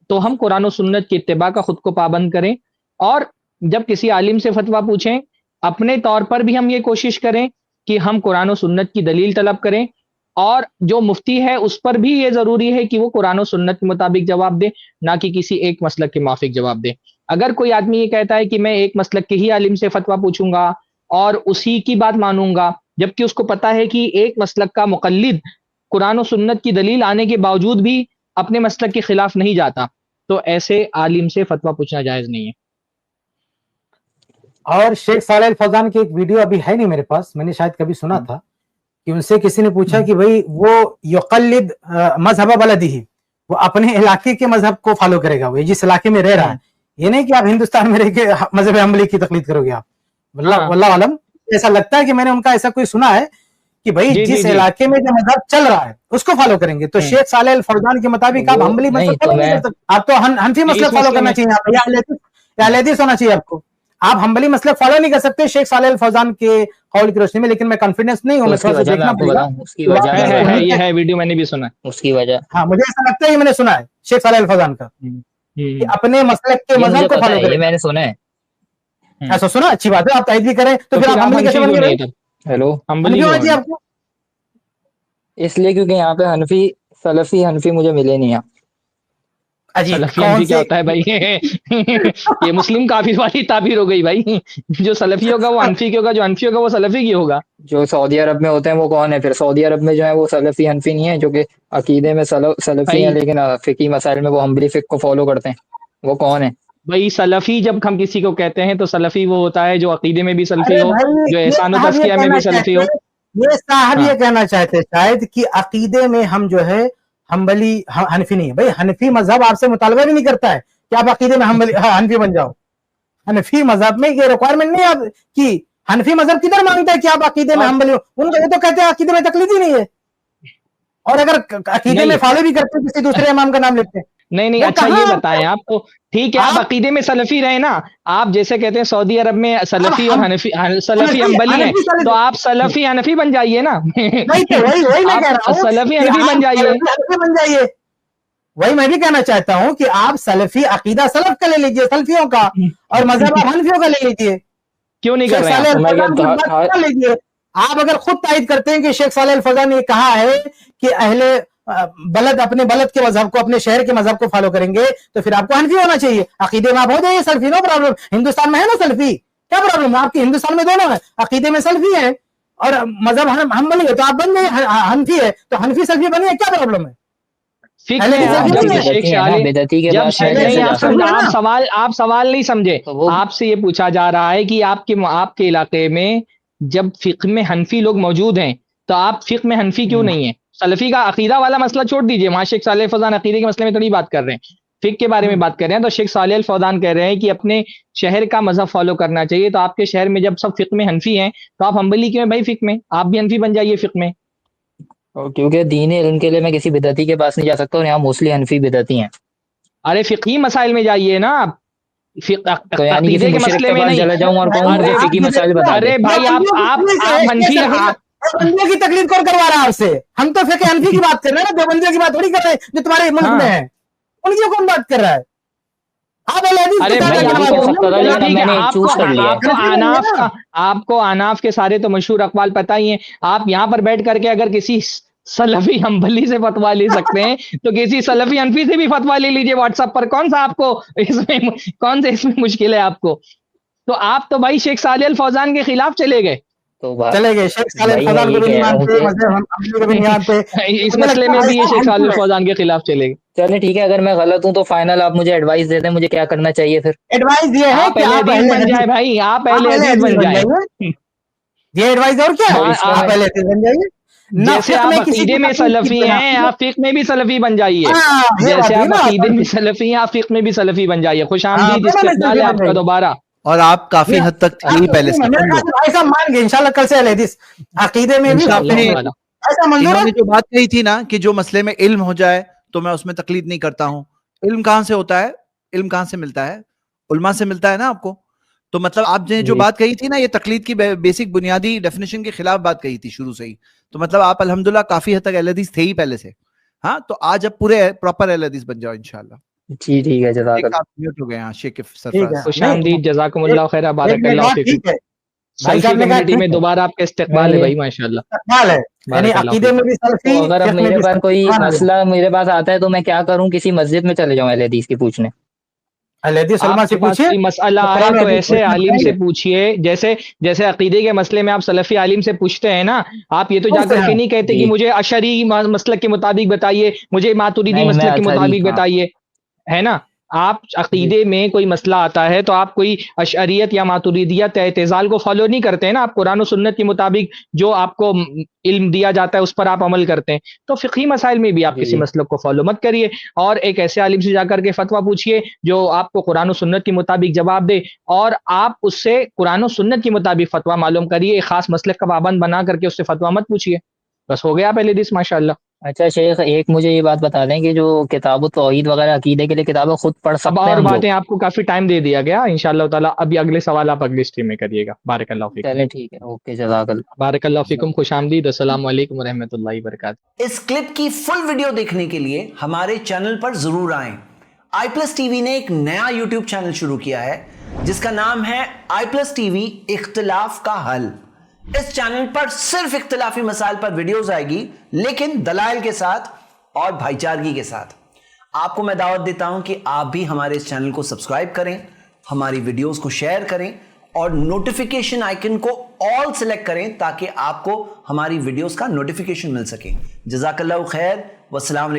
तो हम कुरान और सुन्नत की इत्तिबा का खुद को पाबंद करें। और जब किसी आलिम से फतवा पूछें अपने तौर पर भी हम ये कोशिश करें कि हम कुरान और सुन्नत की दलील तलब करें, और जो मुफ्ती है उस पर भी ये जरूरी है कि वो कुरान और सुन्नत के मुताबिक जवाब दे, ना कि किसी एक मसलक के माफिक जवाब दे। अगर कोई आदमी ये कहता है कि मैं एक मसलक के ही आलिम से फतवा पूछूंगा और उसी की बात मानूंगा, जबकि उसको पता है कि एक मसलक का मुकल्लिद कुरान और सुन्नत की दलील आने के बावजूद भी अपने मसलक के खिलाफ नहीं जाता, तो ऐसे आलिम से फतवा पूछना जायज नहीं है। और शेख सालेह अल फौजान की एक वीडियो अभी है नहीं मेरे पास, मैंने शायद कभी सुना था कि उनसे किसी ने पूछा कि भाई वो युक़ल्लिद मज़हब बलदिही, वो अपने इलाके के मजहब को फॉलो करेगा, वो जिस इलाके में रह रहा है, ये नहीं कि आप हिंदुस्तान में रह के मजहब हंबली की तकलीद करोगे आप। वल्लाह आलम, ऐसा लगता है कि मैंने उनका ऐसा कोई सुना है कि भाई जिस इलाके में जो मजहब चल रहा है उसको फॉलो करेंगे। तो शेख सालेह अल फौजान के मुताबिक आप हंबली मसलक फॉलो नहीं कर सकते, आप तो हनफी मसलक फॉलो करना चाहिए, अहले होना चाहिए आपको। आप हंबली मसलक फॉलो नहीं कर सकते शेख सालेह अल फौजान के कौल की रोशनी में, लेकिन मैं कॉन्फिडेंस नहीं हूं, मैं थोड़ा सा देखना पड़ेगा। उसकी वजह है, ये है वीडियो मैंने भी सुना है उसकी वजह। हाँ, मुझे ऐसा लगता है कि मैंने सुना है शेख सालेह अल फौजान का कि अपने मसलक के मजहब को फॉलो करें, मैंने सुना है। ऐसा सुना, अच्छी बात है, आप तायद भी करें। तो फिर आप हंबली कैसे बन गए? हेलो, हंबली क्यों जी आपको? इसलिए क्योंकि यहाँ पे हनफी सलफी हनफी मुझे मिले नहीं। सलफी हनफी क्या होता है भाई? ये मुस्लिम काफिर वाली ताबीर हो गई भाई। जो सलफी होगा वो हनफी की होगा, जो हनफी होगा वो सलफी की होगा। जो सऊदी अरब में होते हैं वो कौन है फिर? सऊदी अरब में जो है वो सलफी हनफी नहीं है, जो कि अकीदे में सलफी है लेकिन फिकी मसाइल में वो हंबली फिक को फॉलो करते हैं, वो कौन है भाई? सलफी जब हम किसी को कहते हैं तो सलफी वो होता है जो अकीदे में भी सलफी हो, जो एहसान व तज़किया में भी सलफी हो। ये साहब ये कहना चाहते शायद कि अकीदे में हम जो है हम्बली हनफी नहीं है। भाई हनफी मजहब आपसे मुतालबा भी नहीं करता है कि आप अकीदे में हनफी बन जाओ। हनफी मजहब में ये रिक्वायरमेंट नहीं है कि हनफी मजहब किधर मांगता है कि आप अकीदे में हम्बली हो। उनको वो तो कहते हैं अकीदे में तकलीद ही नहीं है, और अगर अकीदे में फॉलो भी करते हैं किसी दूसरे इमाम का नाम लेते हैं। नहीं अच्छा ये बताएं आप, तो ठीक है आप अकीदे में सलफी रहे ना, आप जैसे कहते हैं सऊदी अरब में सलफी और हनफी सलफी हम्बली है, तो आप सलफी हनफी बन जाइए ना। वही मैं कह रहा हूं, सलफी हनफी बन जाइए। वही मैं भी कहना चाहता हूं कि आप सलफी अकीदा सलफ का ले लीजिए, सलफियों का, और मजहब आप हनफियों का ले लीजिए। क्यों नहीं कर रहे हैं? लीजिए आप, अगर खुद तायद करते हैं कि शेख सालेह अल फौजान ने कहा है कि अहले बलद अपने बलद के मजहब को, अपने शहर के मजहब को फॉलो करेंगे, तो फिर आपको हनफी होना चाहिए। अकीदे में आप हो जाइए सलफी, नो प्रॉब्लम। हिंदुस्तान में है ना सलफी, क्या प्रॉब्लम है? आपके हिंदुस्तान में दोनों है, अकीदे में सलफी है और मजहब हम बनेंगे, तो आप बन गए हनफी है, तो हनफी सलफी बनिए, क्या प्रॉब्लम है? आप सवाल नहीं समझे, आपसे ये पूछा जा रहा है कि आपके इलाके में जब फिक्र में हनफी लोग मौजूद हैं, तो आप फिक्र में हनफी क्यों नहीं है? सलफी का अकीदा वाला मसला छोड़ दीजिए, वहां शेख सालेह अल फौजान अकीदे के मसले में थोड़ी बात कर रहे हैं, फिक्र के बारे में बात कर रहे हैं। तो शेख सालेह अल फौजान कह रहे हैं कि अपने शहर का मजहब फॉलो करना चाहिए, तो आपके शहर में जब सब फिक्र में हनफी हैं, तो आप हम्बली क्यों हैं भाई? फिक्र में आप भी हनफी बन जाइए फिक्र में। क्योंकि दीन इल्म के लिए मैं किसी बिदअती के पास नहीं जा सकता, और यहाँ मोस्टली हनफी बिदअती हैं। अरे फिक़ही मसाइल में जाइए ना आप, तो यानी किसी मुशरिक के पास चला जाऊं और कहूं मुझे फिक़ही मसाइल बता दे। अरे भाई आप हनफी देवबंदियों की तकलीफ कौन करवा रहा है आपसे? हम तो फिक़ह हनफी की बात कर रहे हैं ना, देवबंदियों की बात थोड़ी कर रहे हैं जो तुम्हारे मुल्क में है, उनकी कौन बात कर रहा है? आपको अनाफ के सारे तो मशहूर अक़वाल पता ही हैं। आप यहाँ पर बैठ करके अगर किसी सलफी हम्बली से फतवा ले सकते हैं, तो किसी सलफी हनफी से भी फतवा ले लीजिए व्हाट्सएप पर। कौन से इसमें मुश्किल है आपको? तो आप तो भाई शेख सालेह अल फौजान के खिलाफ चले गए। चले गए शेख सालेह अल फौजान को भी नहीं मानते, इस मसले में भी ये शेख सालेह अल फौजान के खिलाफ चले गए। चलिए ठीक है, अगर मैं गलत हूँ तो फाइनल आप मुझे एडवाइस दे दें, मुझे क्या करना चाहिए फिर? एडवाइस ये है कि आप पहले बन जाए भाई, आप पहले हदीस बन जाए। ये एडवाइस और क्या है? आप पहले हदीस बन जाइए। जैसे आप अकीदे में सलफी हैं, आप फिक़ह में भी सलफी बन जाइए। जैसे आप अकीदे में सलफी हैं, आप फिक़ह में भी सलफी बन जाइए। खुशामदीद इस्तिक़बाल है आपका दोबारा। और आप काफी हद तक थी पहले से, ऐसा मान गए इंशाल्लाह कल से हदीस अकीदे में भी ऐसा मंजूर है। जो बात कही थी ना कि जो मसले में इल्म हो जाए तो मैं उसमें तकलीद नहीं करता हूँ। इल्म कहाँ से होता है? इल्म कहाँ से मिलता है? उलमा से मिलता है ना आपको। तो मतलब आपने जो बात कही थी ना, ये तकलीद की बेसिक बुनियादी डेफिनेशन के खिलाफ बात कही थी शुरू से ही। तो मतलब आप अल्हम्दुलिल्लाह काफी हद तक अहले हदीस थे ही पहले से। हाँ, तो आज अब पूरे प्रॉपर अहले हदीस बन जाओ इंशाल्लाह। जी ठीक है, जज़ाकल्लाह। आप म्यूट हो गए हैं शेख सरफराज। खुशामदीद, जज़ाकुमुल्लाह खैर, बारकल्लाह फीकुम। सलफी कम्युनिटी में दोबारा आपका इस्तिक़बाल है भाई, माशाअल्लाह। यानी अकीदे में भी सलफी। तो अगर अब मेरे पास कोई मसला मेरे पास आता है तो मैं क्या करूं? किसी मस्जिद में चले जाऊं अहले हदीस की पूछने? आपके पास कोई मसला है तो ऐसे आलिम से पूछिए, जैसे अकीदे के मसले में आप सलफी आलिम से पूछते हैं ना, आप ये तो जाकर के नहीं कहते कि मुझे अशरी मसलक के मुताबिक बताइए, मुझे मातुरीदी मसलक के मुताबिक बताइए, है ना। आप अकीदे में कोई मसला आता है तो आप कोई अशअरियत या मातुरीदियत या एतज़ाल को फॉलो नहीं करते हैं ना, आप कुरान और सुन्नत के मुताबिक जो आपको इल्म दिया जाता है उस पर आप अमल करते हैं। तो फ़िक़ही मसाइल में भी आप किसी मसलक को फॉलो मत करिए, और एक ऐसे आलिम से जाकर के फतवा पूछिए जो आपको कुरान और सुन्नत के मुताबिक जवाब दे, और आप उससे कुरान और सुन्नत के मुताबिक फतवा मालूम करिए। एक खास मसलक का पाबंद बना करके उससे फतवा मत पूछिए। बस हो गया पहले दिस, माशाअल्लाह। अच्छा शेख, एक मुझे ये बात बता दें कि जो किताब तौहीद वगैरह अकीदे के लिए किताबें खुद पढ़ सकते हैं? और बातें आपको काफी टाइम दे दिया गया, इंशाअल्लाह ताला अभी अगले सवाल आप अगले स्ट्रीम में करिएगा। बारकल्लाह फीकुम। चलें ठीक है, ओके, जज़ाकल्लाह। बारकल्लाह फीकुम, खुशामदीद, अस्सलामु अलैकुम व रहमतुल्लाहि व बरकातुहू। इस क्लिप की फुल वीडियो देखने के लिए हमारे चैनल पर जरूर आएं। iPlus TV ने एक नया YouTube चैनल शुरू किया है जिसका नाम है iPlus TV इख्तिलाफ का हल। इस चैनल पर सिर्फ इख्तिलाफी मसाइल पर वीडियोस आएगी, लेकिन दलाइल के साथ और भाईचारगी के साथ। आपको मैं दावत देता हूं कि आप भी हमारे इस चैनल को सब्सक्राइब करें, हमारी वीडियोस को शेयर करें और नोटिफिकेशन आइकन को ऑल सेलेक्ट करें ताकि आपको हमारी वीडियोस का नोटिफिकेशन मिल सके। जज़ाकल्लाहु खैर, वस्सलाम।